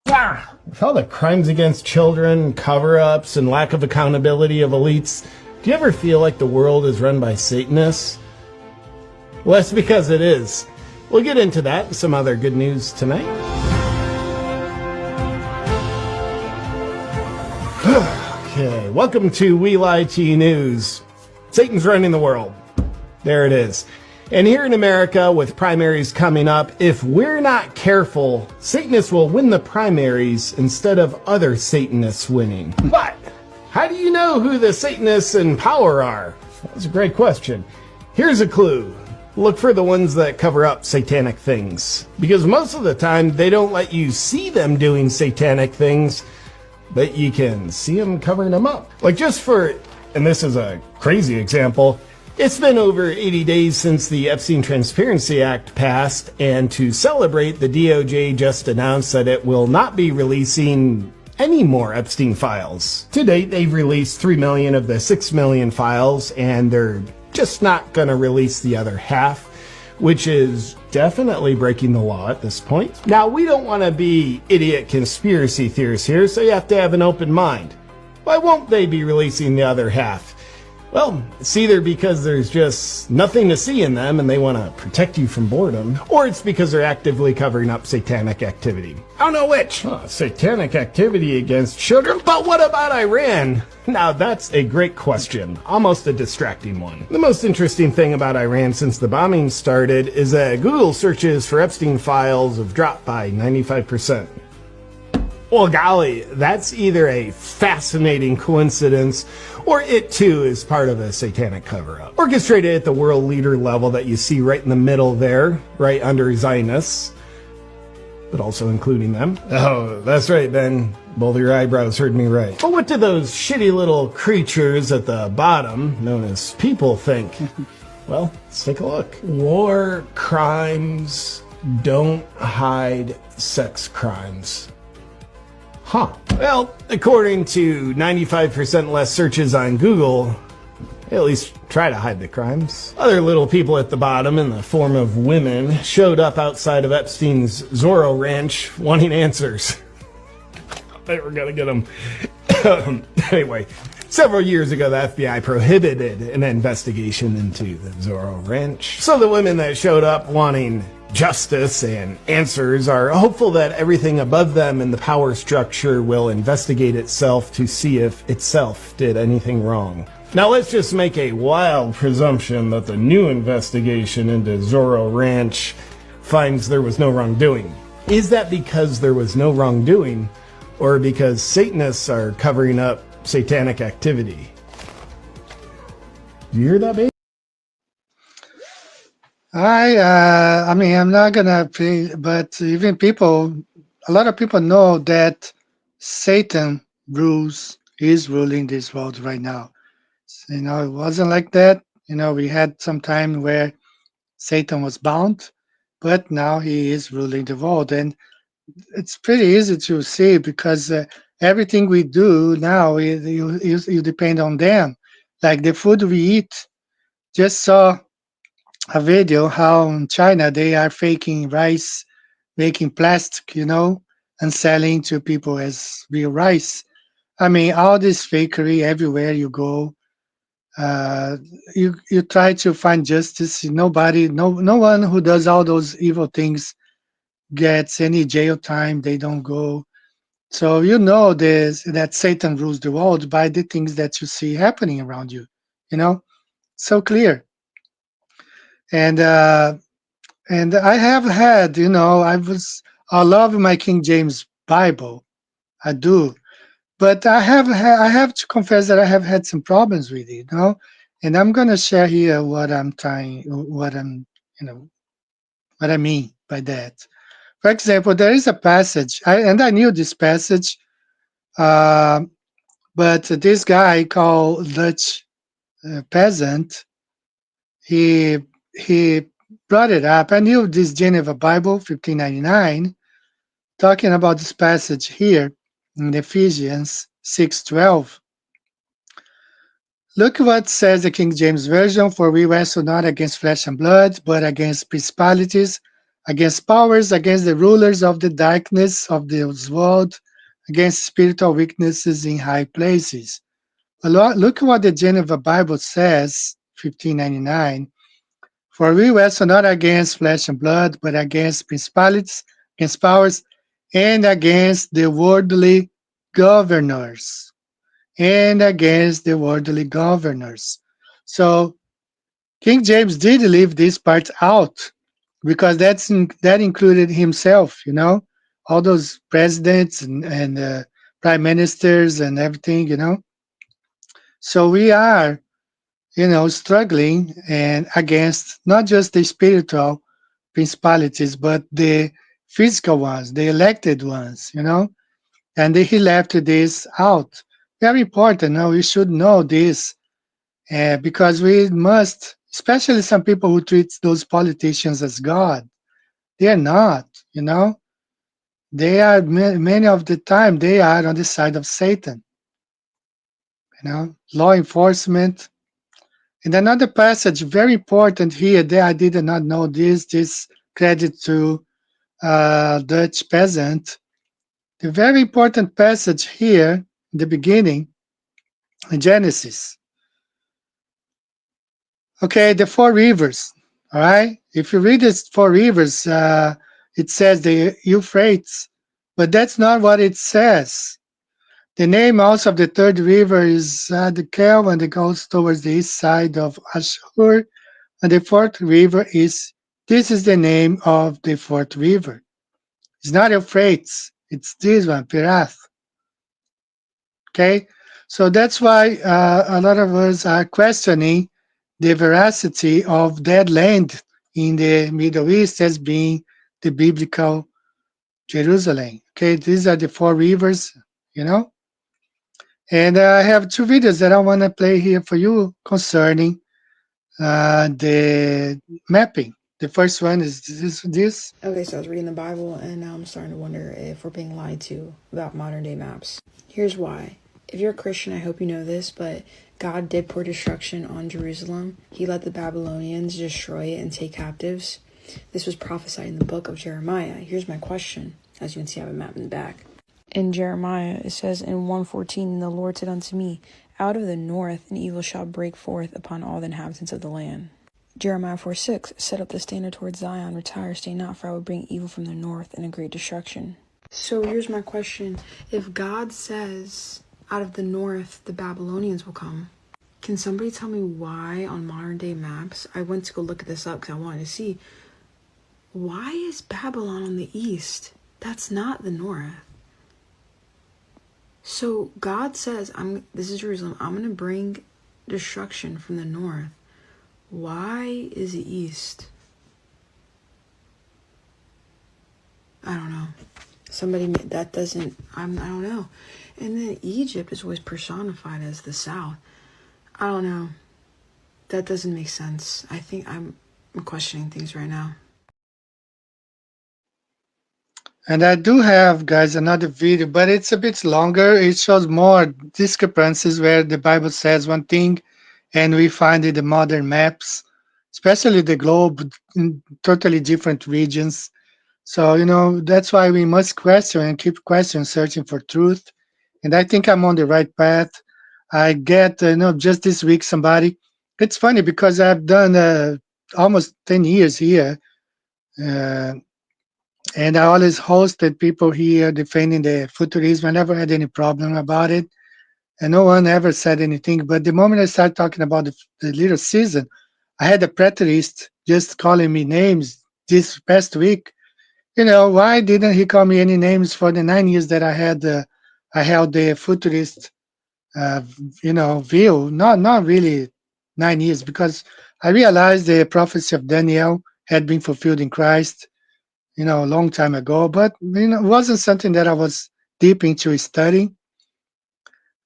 Yeah, with all the crimes against children, cover-ups, and lack of accountability of elites, do you ever feel like the world is run by Satanists? Well, that's because it is. We'll get into that and some other good news tonight. Okay, welcome to We Lie to You News. Satan's running the world. There it is. And here in America, with primaries coming up, if we're not careful, Satanists will win the primaries instead of other Satanists winning. But how do you know who the Satanists in power are? That's a great question. Here's a clue. Look for the ones that cover up satanic things. Because most of the time, they don't let you see them doing satanic things, but you can see them covering them up. Like just for, and this is a crazy example, it's been over 80 days since the Epstein Transparency Act passed, and to celebrate, the DOJ just announced that it will not be releasing any more Epstein files. To date, they've released 3 million of the 6 million files, and they're just not going to release the other half, which is definitely breaking the law at this point. Now, we don't want to be idiot conspiracy theorists here, so you have to have an open mind. Why won't they be releasing the other half? Well, it's either because there's just nothing to see in them and they want to protect you from boredom, or it's because they're actively covering up satanic activity. I don't know which. Satanic activity against children? But what about Iran? Now that's a great question, almost a distracting one. The most interesting thing about Iran since the bombing started is that Google searches for Epstein files have dropped by 95%. Well, golly, that's either a fascinating coincidence or it too is part of a satanic cover-up. Orchestrated at the world leader level that you see right in the middle there, right under Zionists, but also including them. Oh, that's right, Ben. Both of your eyebrows heard me right. But what do those shitty little creatures at the bottom, known as people, think? Well, let's take a look. War crimes don't hide sex crimes. Huh. Well, according to 95% less searches on Google, they at least try to hide the crimes. Other little people at the bottom, in the form of women, showed up outside of Epstein's Zorro Ranch wanting answers. They were gonna get them. Anyway, Several years ago, the FBI prohibited an investigation into the Zorro Ranch. So the women that showed up wanting justice and answers are hopeful that everything above them in the power structure will investigate itself to see if itself did anything wrong. Now let's just make a wild presumption that the new investigation into Zorro Ranch finds there was no wrongdoing. Is that because there was no wrongdoing, or because Satanists are covering up satanic activity? You hear that, baby?
I mean, I'm not gonna pay, but even people, a lot of people know that Satan is ruling this world right now. You know, it wasn't like that. You know, we had some time where Satan was bound, but now he is ruling the world, and it's pretty easy to see because everything we do now, you depend on them. Like the food we eat. Just saw a video how in China they are faking rice, making plastic, you know, and selling to people as real rice. I mean, all this fakery everywhere you go. You try to find justice. Nobody, no one who does all those evil things gets any jail time. They don't go. So you know this that Satan rules the world by the things that you see happening around you. You know, so clear. And I have had, you know, I love my King James Bible, I do, but I have to confess that I have had some problems with it, you know, and I'm gonna share here what you know, what I mean by that. For example, there is a passage, and I knew this passage, uh, but this guy called Dutch peasant, he brought it up. I knew this Geneva Bible, 1599, talking about this passage here in Ephesians 6:12. Look what says the King James Version, for we wrestle not against flesh and blood, but against principalities, against powers, against the rulers of the darkness of this world, against spiritual weaknesses in high places. But look what the Geneva Bible says, 1599. For we wrestle not against flesh and blood, but against principalities, against powers, and against the worldly governors. And against the worldly governors. So King James did leave this part out because that included himself, you know, all those presidents and prime ministers and everything, you know. So we are, you know, struggling and against not just the spiritual principalities, but the physical ones, the elected ones, you know, and he left this out. Very important. Now we should know this because we must, especially some people who treat those politicians as God. They are not, you know. They are many of the time they are on the side of Satan. You know, law enforcement. And another passage, very important here, that I did not know this credit to Dutch peasant. The very important passage here, in the beginning, in Genesis. Okay, the four rivers, all right? If you read this four rivers, it says the Euphrates, but that's not what it says. The name also of the third river is the Kel, and it goes towards the east side of Ashur. And the fourth river this is the name of the fourth river. It's not Euphrates, it's this one, Pirath. Okay, so that's why a lot of us are questioning the veracity of that land in the Middle East as being the biblical Jerusalem. Okay, these are the four rivers, you know. And I have two videos that I want to play here for you concerning the mapping. The first one is this.
Okay, so I was reading the Bible, and now I'm starting to wonder if we're being lied to about modern day maps. Here's why. If you're a Christian, I hope you know this, but God did pour destruction on Jerusalem. He let the Babylonians destroy it and take captives. This was prophesied in the book of Jeremiah. Here's my question. As you can see, I have a map in the back. In Jeremiah, it says in 1:14, the Lord said unto me, Out of the north an evil shall break forth upon all the inhabitants of the land. Jeremiah 4:6, set up the standard towards Zion, retire, stay not, for I will bring evil from the north and a great destruction. So here's my question. If God says out of the north the Babylonians will come, can somebody tell me why on modern day maps? I went to go look this up because I wanted to see, why is Babylon on the east? That's not the north. So God says, this is Jerusalem, I'm going to bring destruction from the north. Why is it east? I don't know. Somebody, that doesn't, I don't know. And then Egypt is always personified as the south. I don't know. That doesn't make sense. I think I'm questioning things right now.
And I do have, guys, another video, but it's a bit longer. It shows more discrepancies where the Bible says one thing and we find in the modern maps, especially the globe, in totally different regions. So, that's why we must question and keep questioning, searching for truth. And I think I'm on the right path. I get, just this week, it's funny because I've done almost 10 years here. And I always hosted people here defending the futurism. I never had any problem about it. And no one ever said anything. But the moment I started talking about the little season, I had a preterist just calling me names this past week. Why didn't he call me any names for the 9 years that I held the futurist, view? Not really 9 years, because I realized the prophecy of Daniel had been fulfilled in Christ, a long time ago, but it wasn't something that I was deep into studying.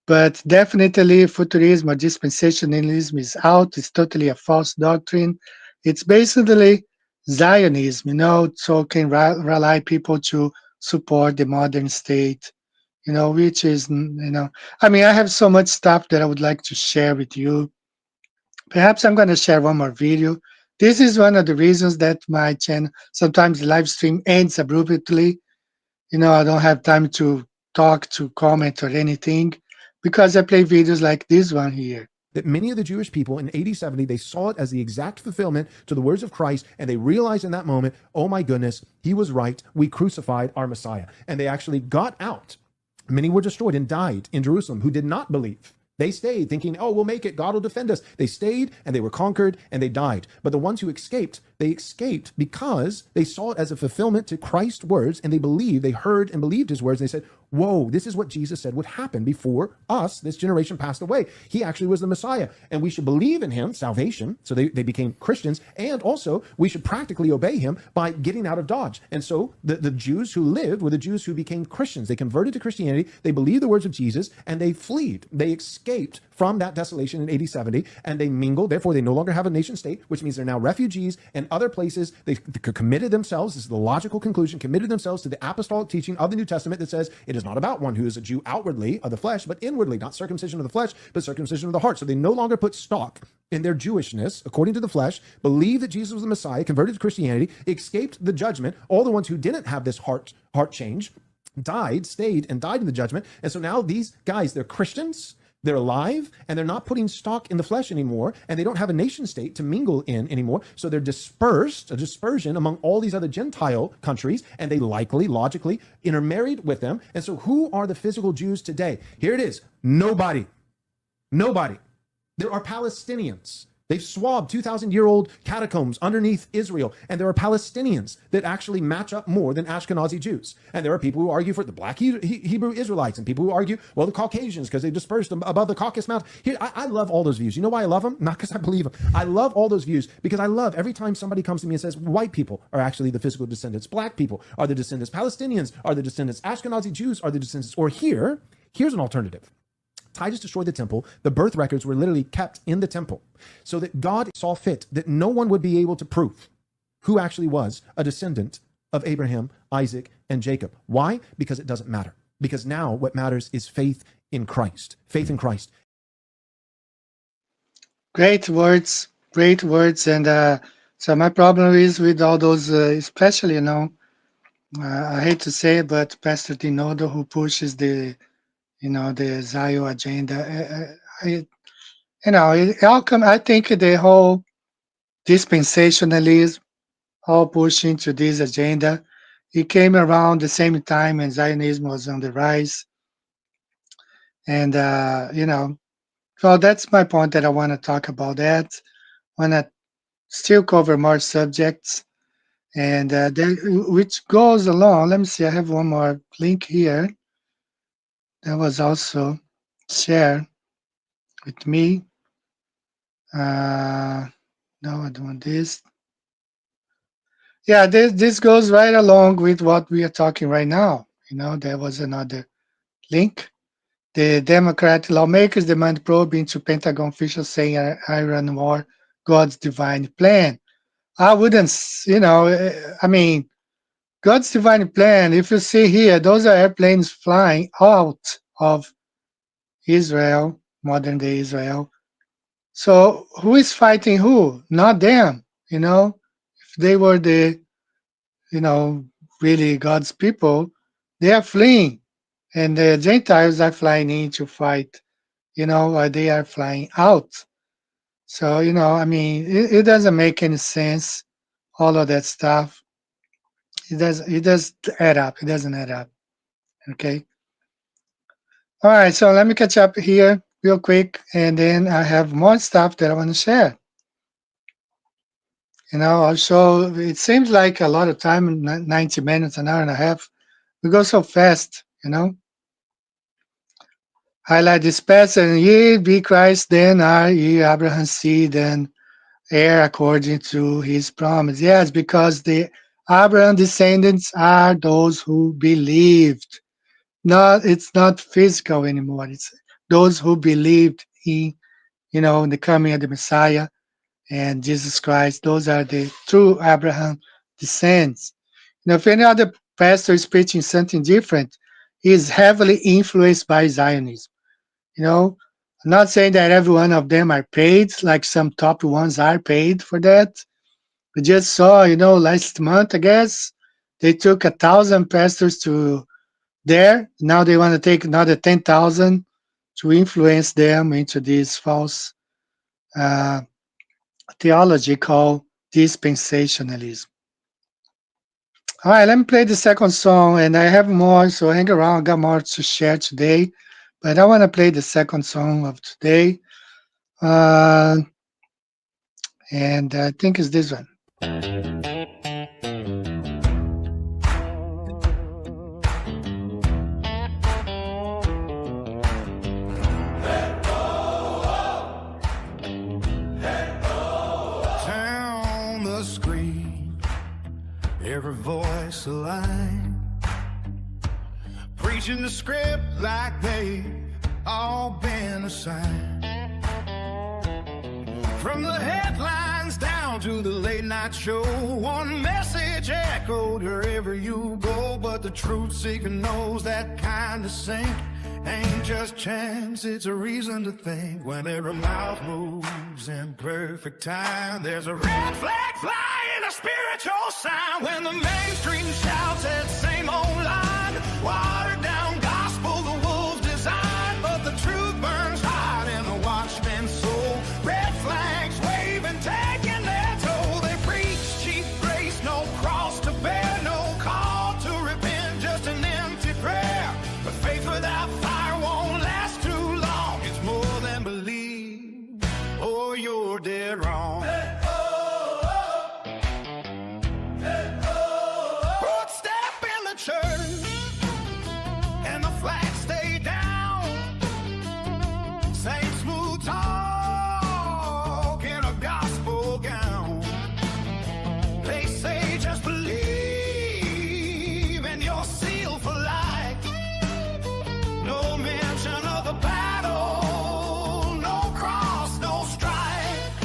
But definitely futurism or dispensationalism is out. It's totally a false doctrine. It's basically Zionism, so can rally people to support the modern state, which is, I have so much stuff that I would like to share with you. Perhaps I'm going to share one more video. This is one of the reasons that my channel, sometimes the live stream ends abruptly. I don't have time to talk, to comment or anything, because I play videos like this one here.
That many of the Jewish people in AD 70, they saw it as the exact fulfillment to the words of Christ, and they realized in that moment, oh my goodness, he was right, we crucified our Messiah. And they actually got out. Many were destroyed and died in Jerusalem who did not believe. They stayed thinking, oh, we'll make it, God will defend us. They stayed and they were conquered and they died. But the ones who escaped, they escaped because they saw it as a fulfillment to Christ's words, and they believed, they heard and believed his words, and they said, whoa, this is what Jesus said would happen before us, this generation passed away. He actually was the Messiah, and we should believe in him, salvation. So they became Christians, and also we should practically obey him by getting out of Dodge. And so the Jews who lived were the Jews who became Christians. They converted to Christianity, they believed the words of Jesus, and they fled. They escaped from that desolation in AD 70, and they mingled. Therefore, they no longer have a nation state, which means they're now refugees in other places. They committed themselves, this is the logical conclusion, committed themselves to the apostolic teaching of the New Testament that says it is not about one who is a Jew outwardly of the flesh, but inwardly, not circumcision of the flesh, but circumcision of the heart. So they no longer put stock in their Jewishness according to the flesh, believed that Jesus was the Messiah, converted to Christianity, escaped the judgment. All the ones who didn't have this heart change stayed and died in the judgment. And so now these guys, they're Christians, they're alive, and they're not putting stock in the flesh anymore, and they don't have a nation state to mingle in anymore. So they're dispersed, a dispersion among all these other Gentile countries, and they likely, logically, intermarried with them. And so who are the physical Jews today? Here it is. Nobody. Nobody. There are Palestinians. They've swabbed 2,000-year-old catacombs underneath Israel, and there are Palestinians that actually match up more than Ashkenazi Jews. And there are people who argue for the black Hebrew Israelites, and people who argue, well, the Caucasians, because they dispersed them above the Caucasus Mountain. Here, I love all those views. You know why I love them? Not because I believe them. I love all those views because I love every time somebody comes to me and says, white people are actually the physical descendants. Black people are the descendants. Palestinians are the descendants. Ashkenazi Jews are the descendants. Or here's an alternative. Titus destroyed the temple. The birth records were literally kept in the temple so that God saw fit that no one would be able to prove who actually was a descendant of Abraham, Isaac, and Jacob. Why? Because it doesn't matter. Because now what matters is faith in Christ. Faith in Christ.
Great words. Great words. And so my problem is with all those, especially, I hate to say it, but Pastor Tinodo, who pushes the Zion agenda. it all come. I think the whole dispensationalism, all pushing to this agenda, it came around the same time when Zionism was on the rise, and so that's my point that I want to talk about. That want to still cover more subjects, and which goes along. Let me see. I have one more link here that was also shared with me. No, I don't want this. Yeah, this goes right along with what we are talking right now. There was another link. The Democrat lawmakers demand probe into Pentagon officials saying Iran war God's divine plan. I wouldn't, I mean, God's divine plan, if you see here, those are airplanes flying out of Israel, modern day Israel. So who is fighting who? Not them, If they were the, really God's people, they are fleeing. And the Gentiles are flying in to fight, while they are flying out. So, I mean, it doesn't make any sense, all of that stuff. It does add up. It doesn't add up. Okay. All right. So let me catch up here real quick, and then I have more stuff that I want to share. Also, it seems like a lot of time, 90 minutes, an hour and a half. We go so fast, Highlight this passage, and ye be Christ, then are ye Abraham's seed and heir according to his promise. Yes, because the Abraham descendants are those who believed. It's not physical anymore. It's those who believed in, the coming of the Messiah and Jesus Christ. Those are the true Abraham descendants. If any other pastor is preaching something different, he is heavily influenced by Zionism. I'm not saying that every one of them are paid, like some top ones are paid for that. We just saw, last month, I guess, they took 1,000 pastors to there. Now they want to take another 10,000 to influence them into this false theology called dispensationalism. All right, let me play the second song, and I have more, so hang around. I got more to share today, but I want to play the second song of today, and I think it's this one.
Sound the scream, every voice aligned, preaching the script like they've all been assigned. From the headlines down to the late night show, one message echoed wherever you go. But the truth-seeker knows that kind of sink ain't just chance, it's a reason to think. When every mouth moves in perfect time, there's a red flag flying, a spiritual sign. When the mainstream shouts that same old line, watered down gospel, the wolves design. But the truth burns hot in the watchman's soul. Red flags waving, taking their toll. They preach cheap grace, no cross to bear, no call to repent, just an empty prayer. But faith without fire won't last too long. It's more than believe, or you're dead wrong. Footstep in the church, and the flags stay down. Same smooth talk in a gospel gown. They say just believe and you're sealed for life. No mention of the battle, no cross, no strife.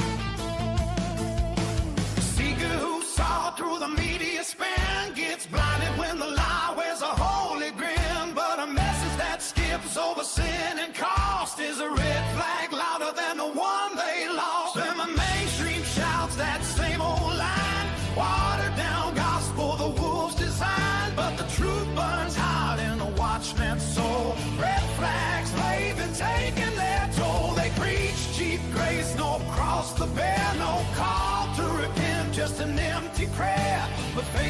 The seeker who saw through the media spin gets blinded when the lie wears a holy grin. But a message that skips over sin and cost is a red flag louder than the one they lost. When the mainstream shouts that same old line, watered down gospel, the wolves design. But the truth burns hot in a watchman's soul. Red flags waving, taking their toll. They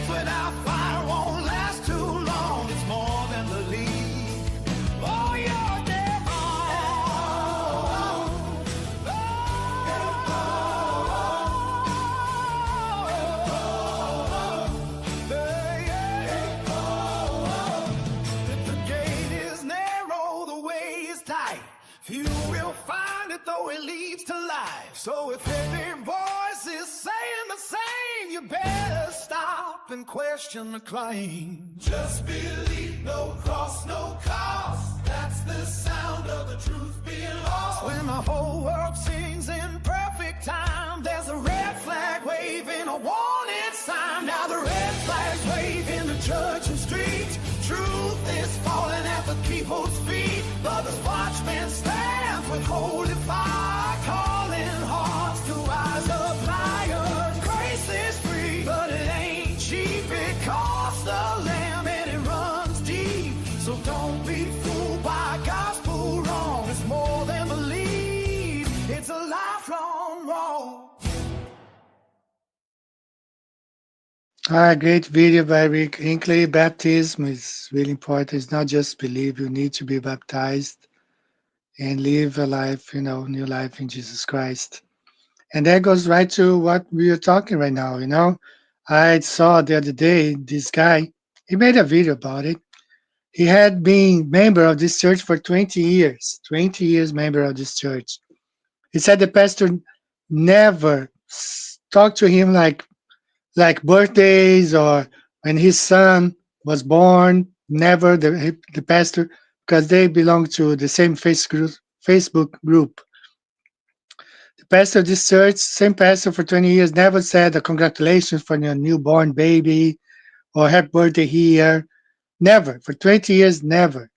without fire won't last too long. It's more than belief. Oh, you're devil. The gate is narrow, the way is tight. Few will find it, though it leads to life. So if every voice is saying the same, you better stop and question the claim. Just believe, no cross, no cost. That's the sound of the truth being lost. When the whole world sings in perfect time, there's a red flag waving, a warning sign. Now the red flag's waving the judgment street. Truth is falling at the people's feet, but the watchman stands with holy fire, calling hearts to rise up liars. Grace is free, but it ain't cheap. It costs the lamb and it runs deep. So don't be fooled by gospel wrong. It's more than believe. It's a lifelong road.
Great video by Rick Hinckley. Baptism is really important. It's not just believe. You need to be baptized and live a life, new life in Jesus Christ. And that goes right to what we are talking right now. I saw the other day this guy, he made a video about it. He had been member of this church for 20 years, member of this church. He said the pastor never talked to him like birthdays or when his son was born, never the pastor, because they belong to the same Facebook group. The pastor of this church, same pastor for 20 years, never said a congratulations for your newborn baby or happy birthday here. Never. For 20 years, never.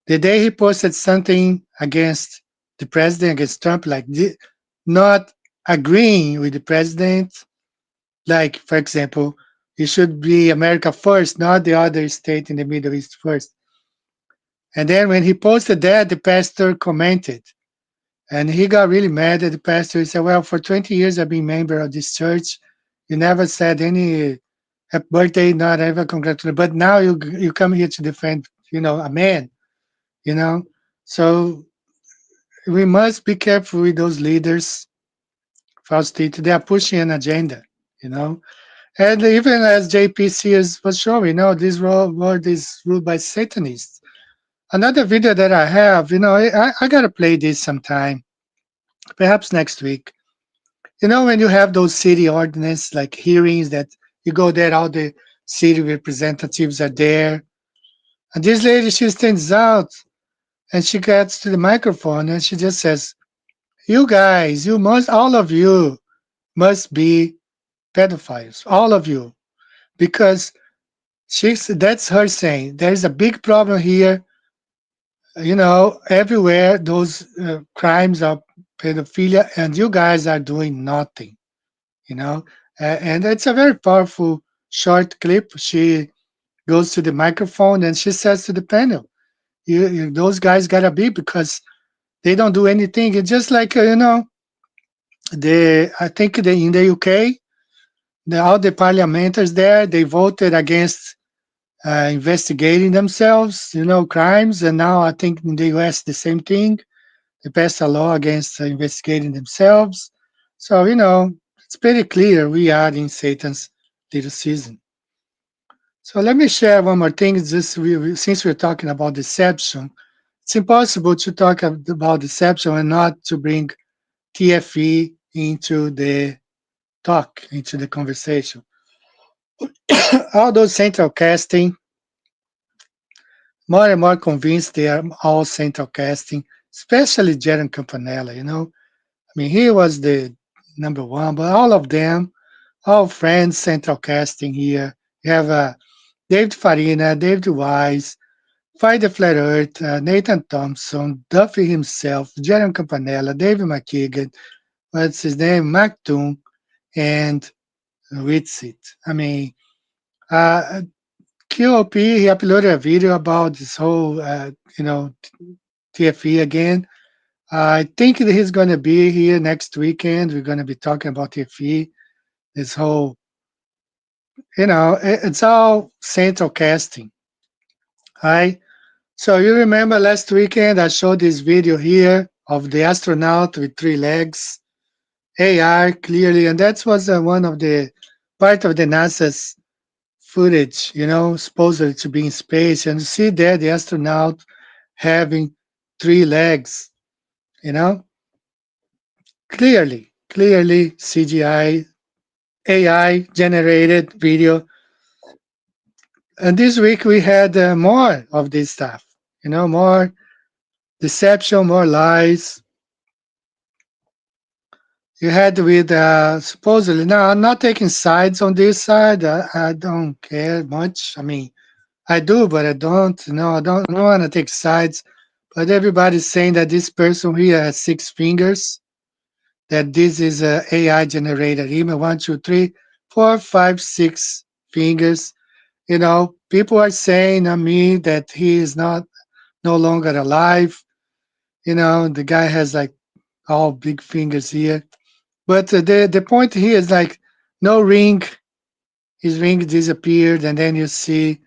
The day he posted something against the president, against Trump, like not agreeing with the president, like, for example, it should be America first, not the other state in the Middle East first. And then when he posted that, the pastor commented. And he got really mad at the pastor. He said, well, for 20 years I've been a member of this church. You never said any happy birthday, not ever congratulations. But now you come here to defend, a man, So we must be careful with those leaders. False teachers, they are pushing an agenda, And even as JP was showing, this world is ruled by Satanists. Another video that I have, I got to play this sometime, perhaps next week. When you have those city ordinance, like hearings that you go there, all the city representatives are there. And this lady, she stands out and she gets to the microphone and she just says, you guys, all of you must be pedophiles, all of you, because that's her saying there's a big problem here. Everywhere those crimes of pedophilia, and you guys are doing nothing. And it's a very powerful short clip. She goes to the microphone and she says to the panel, those guys gotta be, because they don't do anything. It's just like I think in the UK, all the parliamentarians there, they voted against investigating themselves, crimes. And now I think in the US, the same thing. They passed a law against investigating themselves. So, it's pretty clear we are in Satan's little season. So let me share one more thing. Since we're talking about deception, it's impossible to talk about deception and not to bring TFE into the talk, into the conversation. All those central casting, more and more convinced they are all central casting, especially Jaron Campanella, he was the number one, but all of them, all friends, central casting here. You have David Farina, David Wise, Fight the Flat Earth, Nathan Thompson, Duffy himself, Jaron Campanella, David McKeegan, what's his name, Mactoon, and Witsit. QOP, he uploaded a video about this whole, TFE again. I think that he's going to be here next weekend. We're going to be talking about TFE, this whole it's all central casting, right? So you remember last weekend I showed this video here of the astronaut with 3 legs, AI clearly, and that was one of the part of the NASA's footage, supposedly to be in space, and you see there the astronaut having 3 legs, you know, clearly CGI, AI generated video. And this week we had more of this stuff, more deception, more lies. You had with supposedly, now I'm not taking sides on this side. I don't care much. I mean, I do, but I don't. I don't want to take sides. But everybody's saying that this person here has 6 fingers, that this is a AI generated email. 1, 2, 3, 4, 5, 6 fingers. People are saying on me that he is no longer alive. The guy has like all big fingers here. But the point here is like no ring. His ring disappeared, and then you see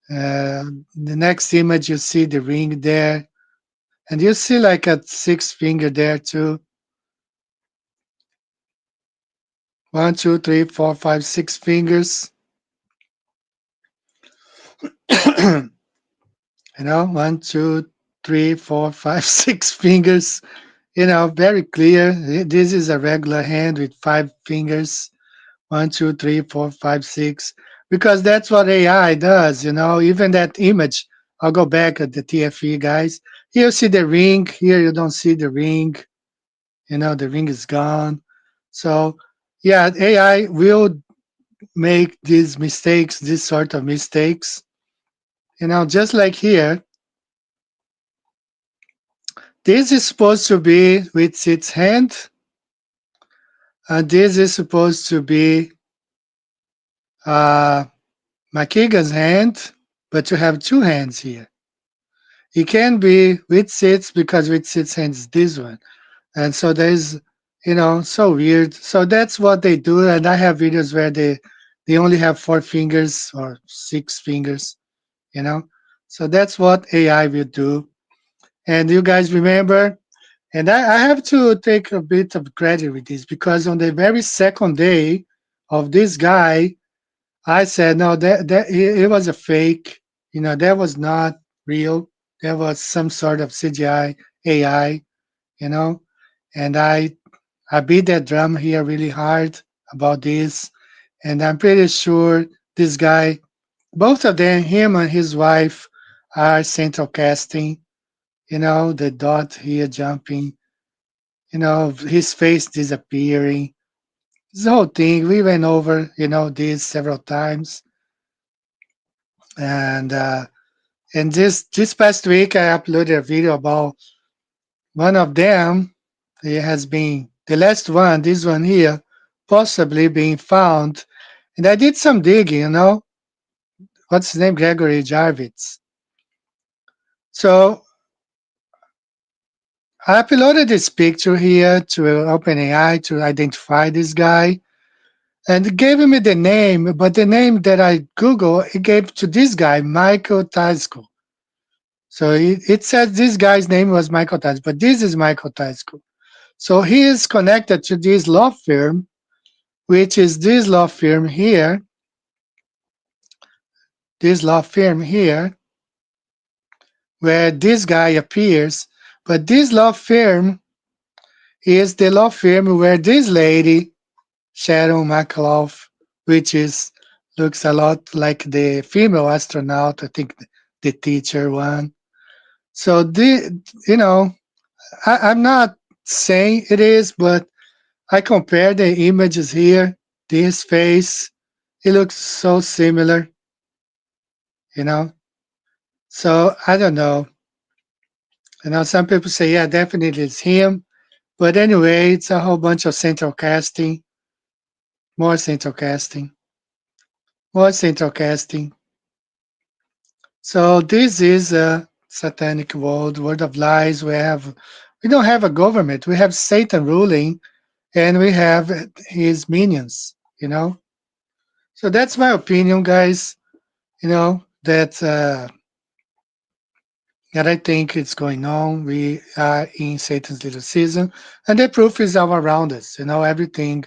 the next image. You see the ring there, and you see like a 6 finger there too. 1, 2, 3, 4, 5, 6 fingers. 1, 2, 3, 4, 5, 6 fingers. Very clear. This is a regular hand with 5 fingers. 1, 2, 3, 4, 5, 6. Because that's what AI does. Even that image. I'll go back at the TFE guys. Here you see the ring. Here you don't see the ring. The ring is gone. So yeah, AI will make these mistakes, this sort of mistakes. Just like here, this is supposed to be with its hand, and this is supposed to be McKeegan's hand, but you have 2 hands here. It can be with sits because with sits hand is this one, and so there's so weird. So that's what they do, and I have videos where they only have 4 fingers or 6 fingers. So that's what AI will do. And you guys remember, and I have to take a bit of credit with this, because on the very second day of this guy, I said, no, that it was a fake. That was not real. There was some sort of CGI AI, and I beat that drum here really hard about this. And I'm pretty sure this guy, both of them, him and his wife, are central casting. The dot here jumping, his face disappearing. This whole thing, we went over, this several times. And this past week, I uploaded a video about one of them. It has been, the last one, this one here, possibly being found. And I did some digging, what's his name? Gregory Jarvis. So I uploaded this picture here to OpenAI to identify this guy, and it gave me the name, but the name that I Google, it gave to this guy, Michael Tysko. So it says this guy's name was Michael Tysko, but this is Michael Tysko. So he is connected to this law firm, which is this law firm here, where this guy appears. But this law firm is the law firm where this lady, Sharon McAuliffe, which looks a lot like the female astronaut, I think the teacher one. So I'm not saying it is, but I compare the images here, this face, it looks so similar, So I don't know. Some people say, yeah, definitely it's him. But anyway, it's a whole bunch of central casting. More central casting. More central casting. So this is a satanic world of lies. We don't have a government. We have Satan ruling, and we have his minions, So that's my opinion, guys. You know, that I think it's going on. We are in Satan's little season, and the proof is all around us. You know, everything.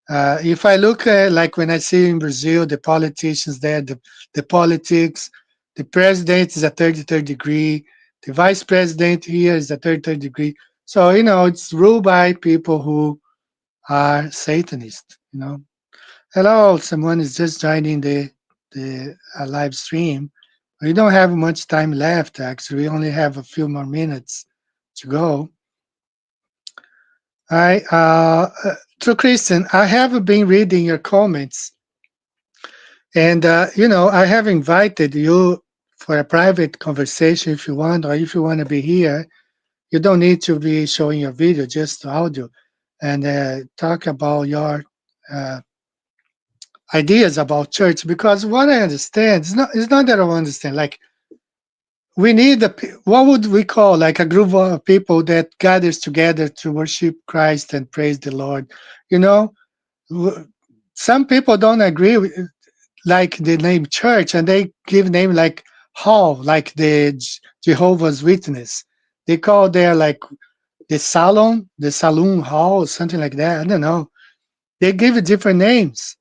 If I look at, like, when I see in Brazil, the politicians there, the politics, the president is a 33rd degree, the vice president here is a 33rd degree. So, you know, it's ruled by people who are Satanist, you know. Hello, someone is just joining the live stream. We don't have much time left, actually. We only have a few more minutes to go. So Christian, I have been reading your comments, and you know, I have invited you for a private conversation if you want, or if you want to be here. You don't need to be showing your video, just audio, and talk about your ideas about church. Because what I understand, it's not that I understand. Like, we need what would we call, like, a group of people that gathers together to worship Christ and praise the Lord. You know, some people don't agree with, like, the name church, and they give name like hall, like the Jehovah's Witness. They call there, like, the saloon hall, something like that. I don't know. They give it different names.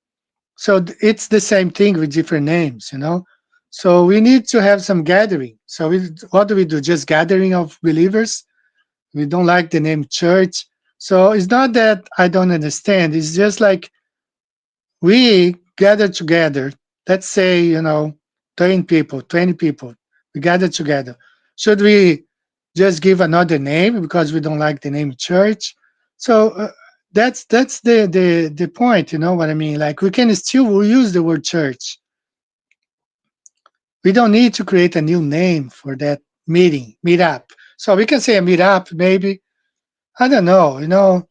So it's the same thing with different names, you know. So we need to have some gathering. So what do we do? Just gathering of believers? We don't like the name church. So it's not that I don't understand. It's just like, we gather together. Let's say, you know, 10 people, 20 people. We gather together. Should we just give another name because we don't like the name church? So that's the point. You know what I mean? Like, we can still use the word church. We don't need to create a new name for that meetup. So we can say a meetup, maybe. I don't know, you know.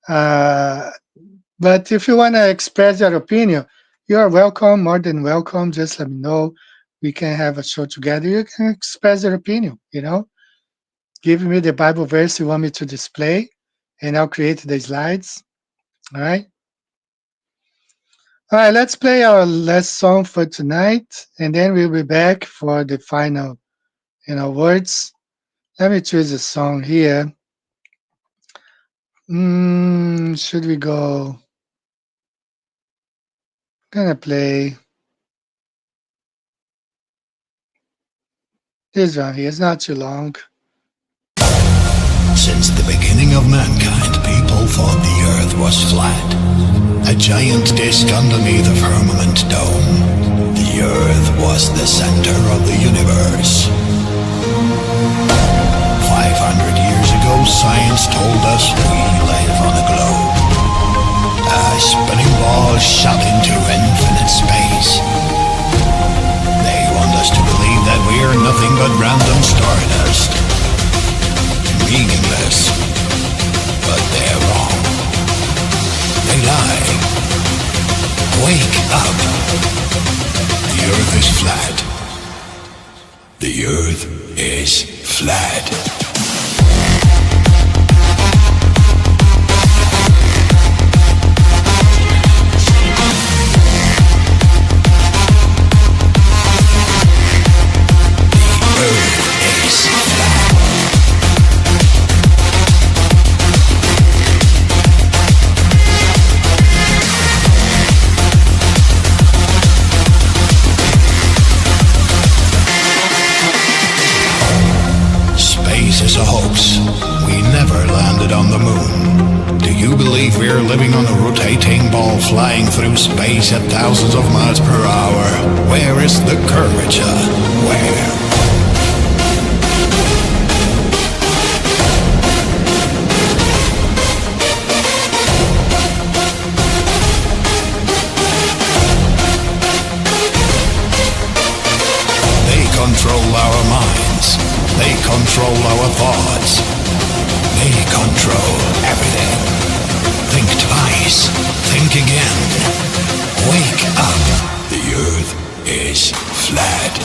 But if you want to express your opinion, you are welcome, more than welcome. Just let me know. We can have a show together. You can express your opinion, you know. Give me the Bible verse you want me to display, and I'll create the slides. All right. All right, let's play our last song for tonight, and then we'll be back for the final, you know, words. Let me choose a song here. Should we go? I'm gonna play this one here. It's not too long.
Since the beginning of mankind, people thought the earth was flat. A giant disk underneath a firmament dome. The earth was the center of the universe. 500 years ago, science told us we live on a globe. A spinning ball shot into infinite space. They want us to believe that we're nothing but random stardust. Meaningless. But they're wrong. They lie. Wake up. The earth is flat. The earth is flat. Is a hoax. We never landed on the moon. Do you believe we're living on a rotating ball flying through space at thousands of miles per hour? Where is the curvature? Where? They control our minds. They control our thoughts. They control everything. Think twice. Think again. Wake up. The earth is flat.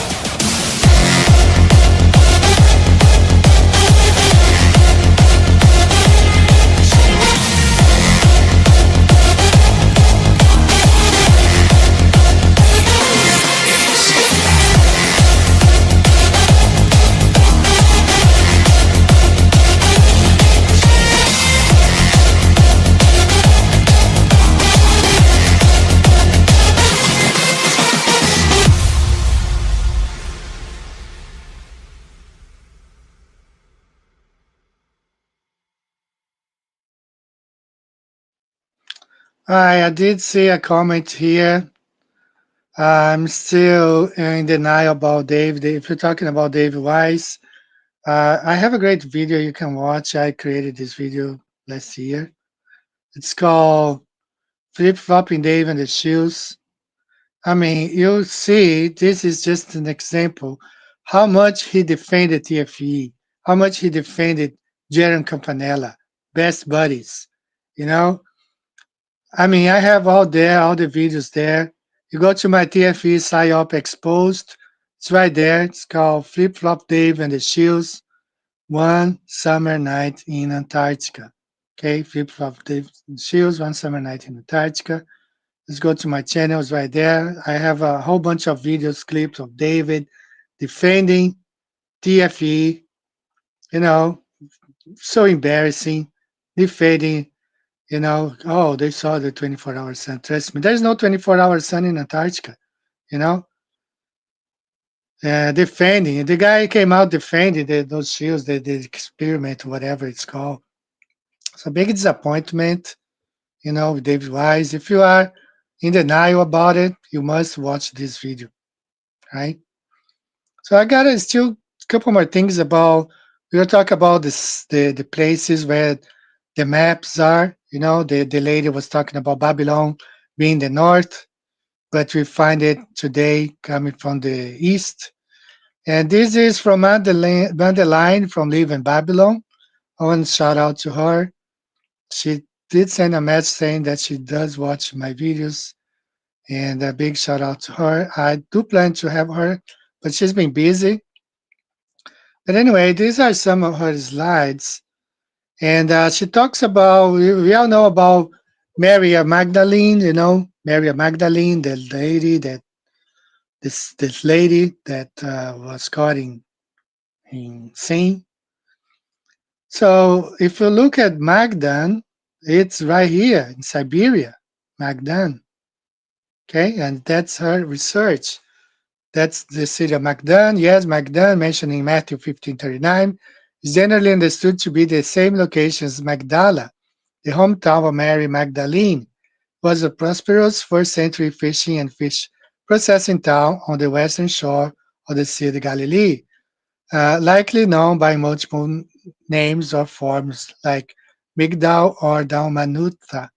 I did see a comment here. I'm still in denial about Dave. If you're talking about Dave Wise, I have a great video you can watch. I created this video last year. It's called Flip Flopping Dave and the Shoes. I mean, you see, this is just an example how much he defended TFE, how much he defended Jaron Campanella, best buddies. You know, I mean, I have all the videos there. You go to my TFE PsyOp Exposed, it's right there. It's called Flip Flop Dave and the Shoes, One Summer Night in Antarctica. Okay, Flip Flop Dave and the Shoes, One Summer Night in Antarctica. Let's go to my channels right there. I have a whole bunch of videos, clips of David defending TFE, you know, so embarrassing, defending, oh, they saw the 24-hour sun. Trust me, there's no 24-hour sun in Antarctica, you know. Defending. The guy came out defending those shields, the experiment, whatever it's called. So big disappointment, with David Wise. If you are in denial about it, you must watch this video, right? So I got still a couple more things about. We'll talk about the places where the maps are. The lady was talking about Babylon being the north, but we find it today coming from the east. And this is from Madeline from Live in Babylon. I want to shout out to her. She did send a message saying that she does watch my videos, and a big shout out to her. I do plan to have her, but she's been busy. But anyway, these are some of her slides. And she talks about, we all know about Mary Magdalene, Mary Magdalene, the lady that, this lady that was caught in sin. So if you look at Magdan, it's right here in Siberia, Magdan. Okay, and that's her research. That's the city of Magdan. Yes, Magdan, mentioned in Matthew 15:39, is generally understood to be the same location as Magdala, the hometown of Mary Magdalene. Was a prosperous first-century fishing and fish processing town on the western shore of the Sea of Galilee, likely known by multiple names or forms like Migdal or Dalmanutha.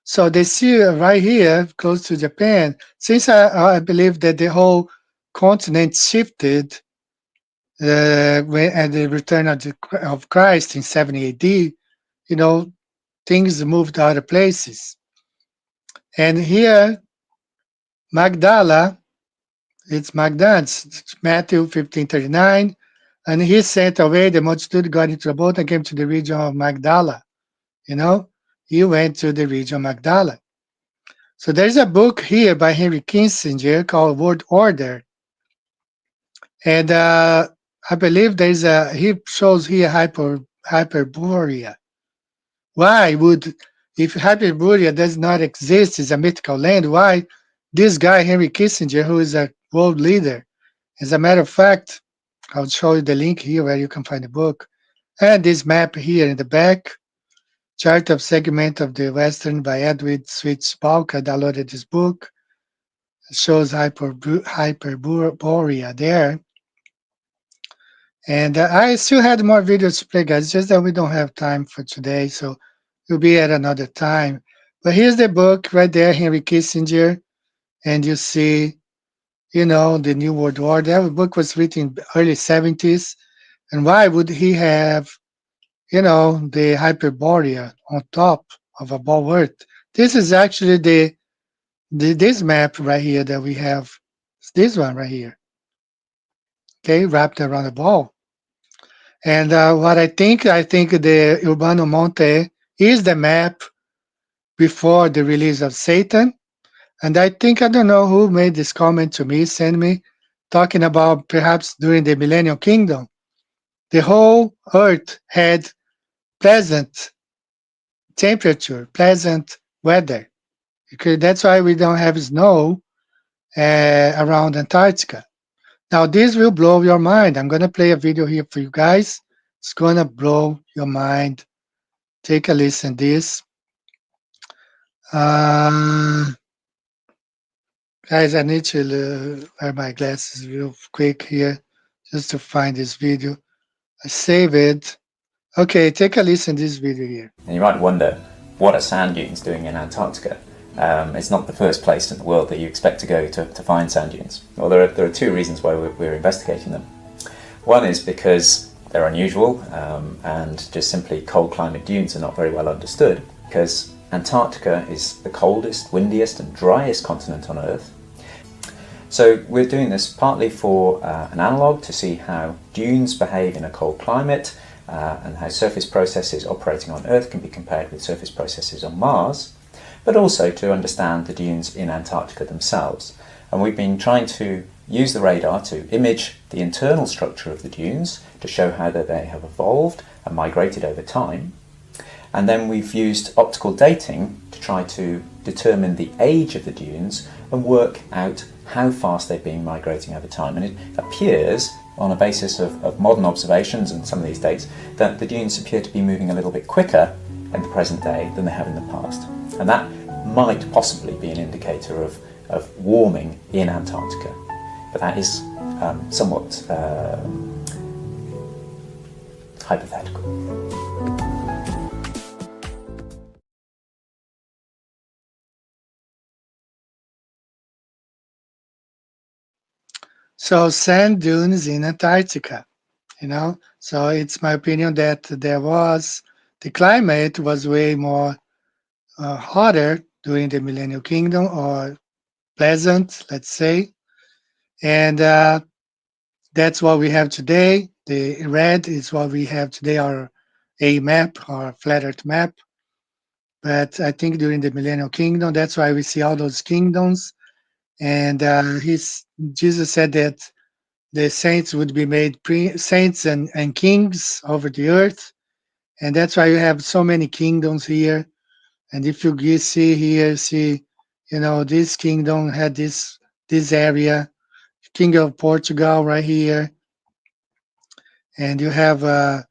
So they see right here, close to Japan, since I believe that the whole continent shifted at the return of Christ in 70 AD, things moved to other places. And here, Magdala, it's Magdan, it's Matthew 15:39, and he sent away the multitude, got into a boat and came to the region of Magdala. He went to the region of Magdala. So there's a book here by Henry Kissinger called World Order. And I believe he shows here Hyperborea. Why would, if Hyperborea does not exist, is a mythical land, why this guy, Henry Kissinger, who is a world leader, as a matter of fact, I'll show you the link here where you can find the book, and this map here in the back, chart of segment of the Western by Edwin Switch Balk. I downloaded this book. It shows Hyperborea there. And I still had more videos to play, guys, just that we don't have time for today, so it'll be at another time. But here's the book right there, Henry Kissinger, and you see, the New World Order. That book was written in the early 70s, and why would he have, the Hyperborea on top of a ball Earth? This is actually this map right here that we have. It's this one right here. Okay, wrapped around the ball. And what I think the Urbano Monte is the map before the release of Satan. And I don't know who made this comment to me, send me, talking about perhaps during the Millennial Kingdom, the whole Earth had pleasant temperature, pleasant weather. Because that's why we don't have snow around Antarctica. Now, this will blow your mind. I'm going to play a video here for you guys. It's going to blow your mind. Take a listen to this. Guys, I need to wear my glasses real quick here just to find this video. I save it. Okay, take a listen to this video here.
And you might wonder, what are sand dunes doing in Antarctica? It's not the first place in the world that you expect to go to find sand dunes. Well, there are two reasons why we're investigating them. One is because they're unusual and just simply cold climate dunes are not very well understood, because Antarctica is the coldest, windiest and driest continent on Earth. So we're doing this partly for an analogue to see how dunes behave in a cold climate and how surface processes operating on Earth can be compared with surface processes on Mars, but also to understand the dunes in Antarctica themselves. And we've been trying to use the radar to image the internal structure of the dunes to show how that they have evolved and migrated over time. And then we've used optical dating to try to determine the age of the dunes and work out how fast they've been migrating over time. And it appears, on a basis of modern observations and some of these dates, that the dunes appear to be moving a little bit quicker in the present day than they have in the past. And that might possibly be an indicator of warming in Antarctica. But that is somewhat hypothetical.
So sand dunes in Antarctica, so it's my opinion that the climate was way more hotter during the Millennial Kingdom, or pleasant, let's say. And that's what we have today. The red is what we have today, our A map, or flat earth map. But I think during the Millennial Kingdom, that's why we see all those kingdoms. And Jesus said that the saints would be made saints and kings over the earth. And that's why you have so many kingdoms here. And if you see here, this kingdom had this area, King of Portugal right here. And you have,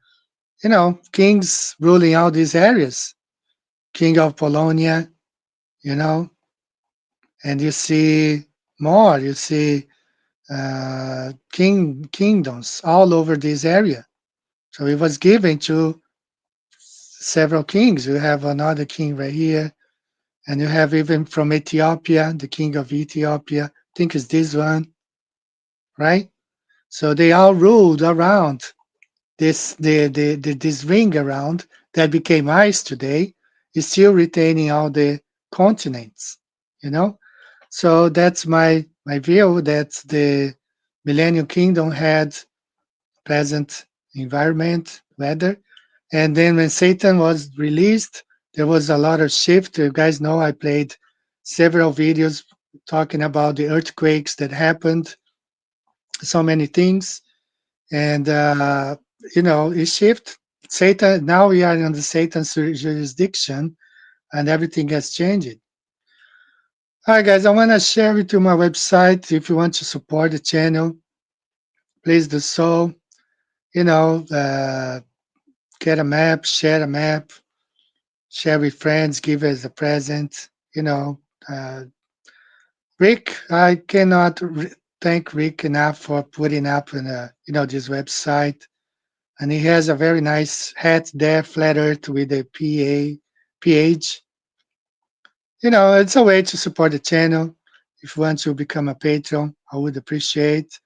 kings ruling all these areas. King of Polonia, and you see more, kingdoms all over this area. So it was given to several kings. You have another king right here, and you have even from Ethiopia, the king of Ethiopia. I think it's this one, right? So they all ruled around this this ring around that became ice today, is still retaining all the continents, So that's my view, that the Millennial Kingdom had pleasant environment, weather. And then when Satan was released, there was a lot of shift. You guys know I played several videos talking about the earthquakes that happened, so many things. And, it shifted. Satan, now we are under Satan's jurisdiction, and everything has changed. All right, guys, I want to share with you my website. If you want to support the channel, please do so. Get a map, share with friends, give as a present. Rick, I cannot thank Rick enough for putting up this website. And he has a very nice hat there, flat earth with a PH. It's a way to support the channel. If you want to become a patron, I would appreciate.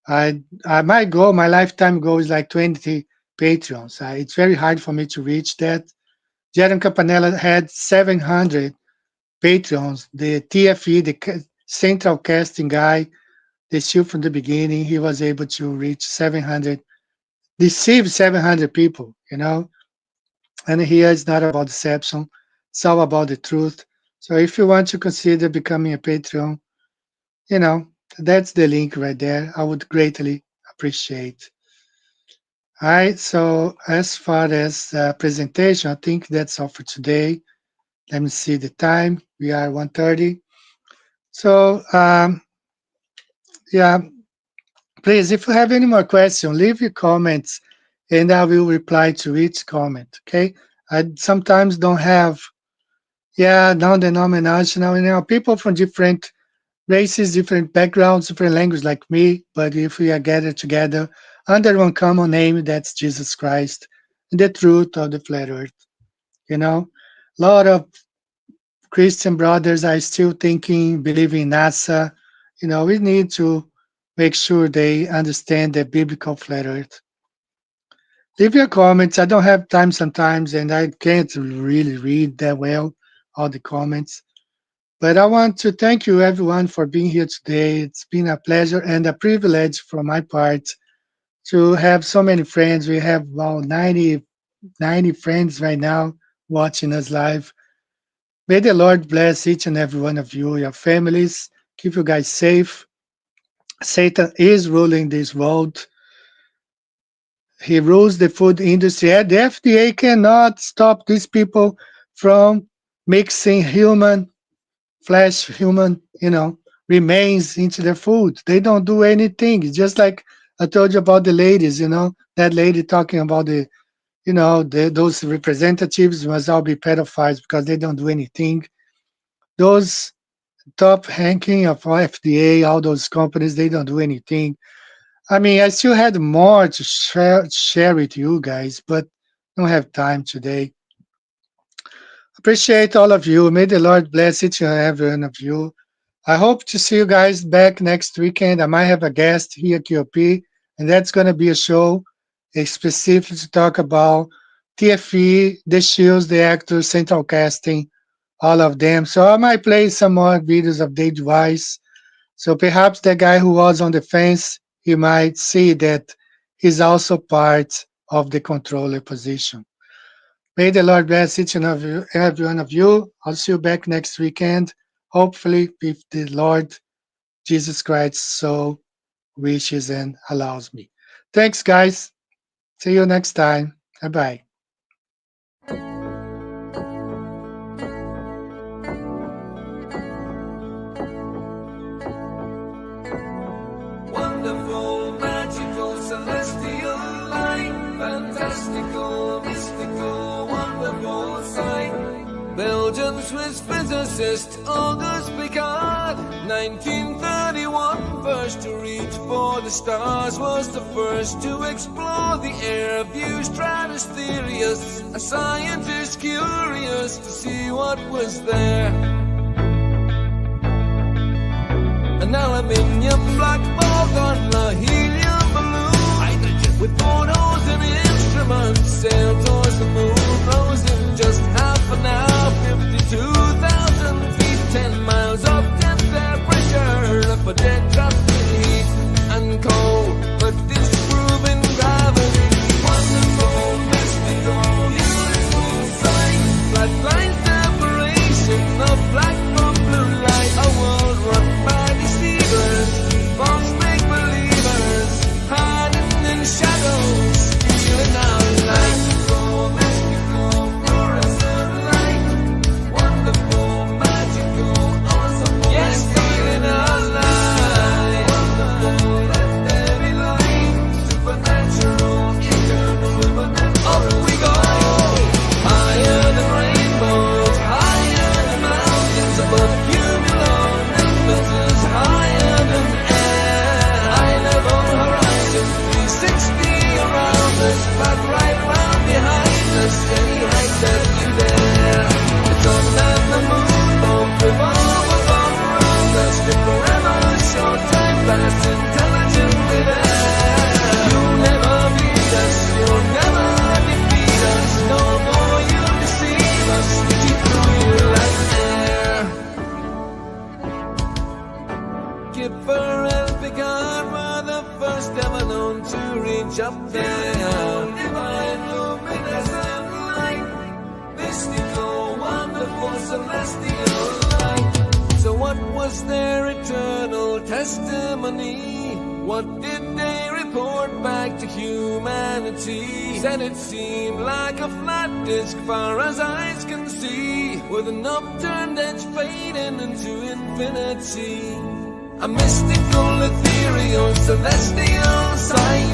My lifetime goal is like 20 patrons. It's very hard for me to reach that. Jaron Campanella had 700 patrons. The TFE, the central casting guy, they still from the beginning, he was able to reach 700, deceive 700 people, And here it's not about deception. It's all about the truth. So if you want to consider becoming a patron, that's the link right there. I would greatly appreciate. All right, so as far as presentation, I think that's all for today. Let me see the time. We are 1:30. So, yeah, please, if you have any more questions, leave your comments, and I will reply to each comment, okay? I sometimes don't have Yeah, non-denominational. People from different races, different backgrounds, different languages like me. But if we are gathered together under one common name, that's Jesus Christ, the truth of the flat earth. A lot of Christian brothers are still thinking, believing in NASA. We need to make sure they understand the biblical flat earth. Leave your comments. I don't have time sometimes, and I can't really read that well, all the comments. But I want to thank you, everyone, for being here today. It's been a pleasure and a privilege for my part to have so many friends. We have about 90 friends right now watching us live. May the Lord bless each and every one of you, your families. Keep you guys safe. Satan is ruling this world. He rules the food industry. The FDA cannot stop these people from mixing human flesh, remains into their food. They don't do anything. It's just like I told you about the ladies, that lady talking about those representatives must all be pedophiles because they don't do anything. Those top ranking of FDA, all those companies, they don't do anything. I mean, I still had more to share with you guys, but don't have time today. Appreciate all of you. May the Lord bless each and every one of you. I hope to see you guys back next weekend. I might have a guest here at QOP, and that's going to be a show specific to talk about TFE, the shields, the actors, central casting, all of them. So I might play some more videos of Dave Weiss. So perhaps the guy who was on the fence, he might see that he's also part of the controller position. May the Lord bless each and every one of you. I'll see you back next weekend, hopefully, if the Lord Jesus Christ so wishes and allows me. Thanks, guys. See you next time. Bye-bye.
Wonderful, magical, celestial light, fantastical, mystical, wonderful sight. Belgian Swiss physicist Auguste Piccard, 1931, first to reach for the stars, was the first to explore the air view stratosphereus, a scientist curious to see what was there. An aluminium black ball on a helium balloon, with photos and instruments, sailed towards the moon, rose in just half an hour, 52,000 feet, 10 miles up, 10th air pressure, up a dead drop in heat and cold, but disproving gravity. Wonderful, mystical, beautiful sight, flat line separation of black from blue light, a world run by deceivers, false make-believers, hiding in shadows, stealing our light. Mystical, fluorescent light, wonderful, magical, awesome, yes, stealing our light. Wonderful, legendary light, supernatural, eternal, supernatural. Up we go, higher than rainbows, higher than mountains, above cumulonimbus, higher than air, high level horizon, 360 around us, but right round behind us, any height that you dare. The sun and the moon both revolve around us, to forever short time pass intelligently there. You'll never beat us, you'll never defeat us, no more you deceive us, we keep through you like air. Kipper and Picard were the first ever known to reach up there. Divine luminescent light, mystical, wonderful, celestial light. So what was their eternal testimony? What did they report back to humanity? Said it seemed like a flat disk far as eyes can see, with an upturned edge fading into infinity. A mystical, ethereal, celestial sight,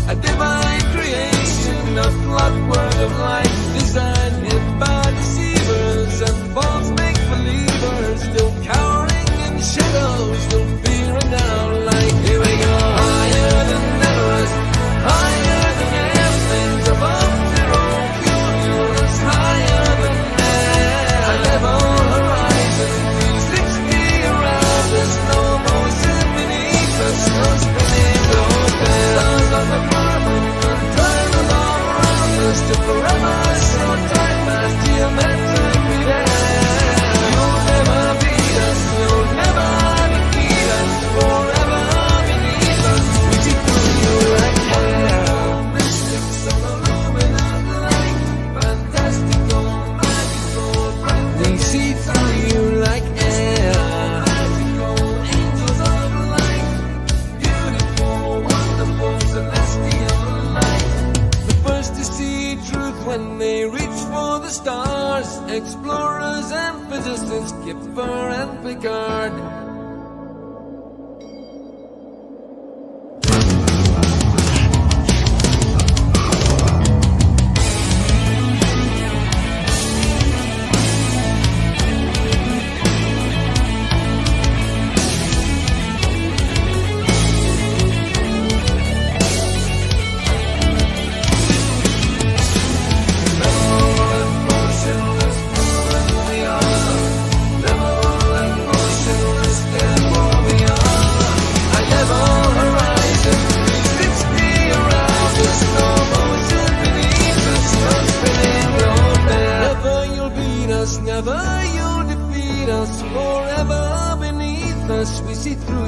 a divine creation, a clockwork of light, designed hid by deceivers and false
when they reach for the stars. Explorers and physicists, Kipper and Picard. Never you'll defeat us, forever beneath us we see through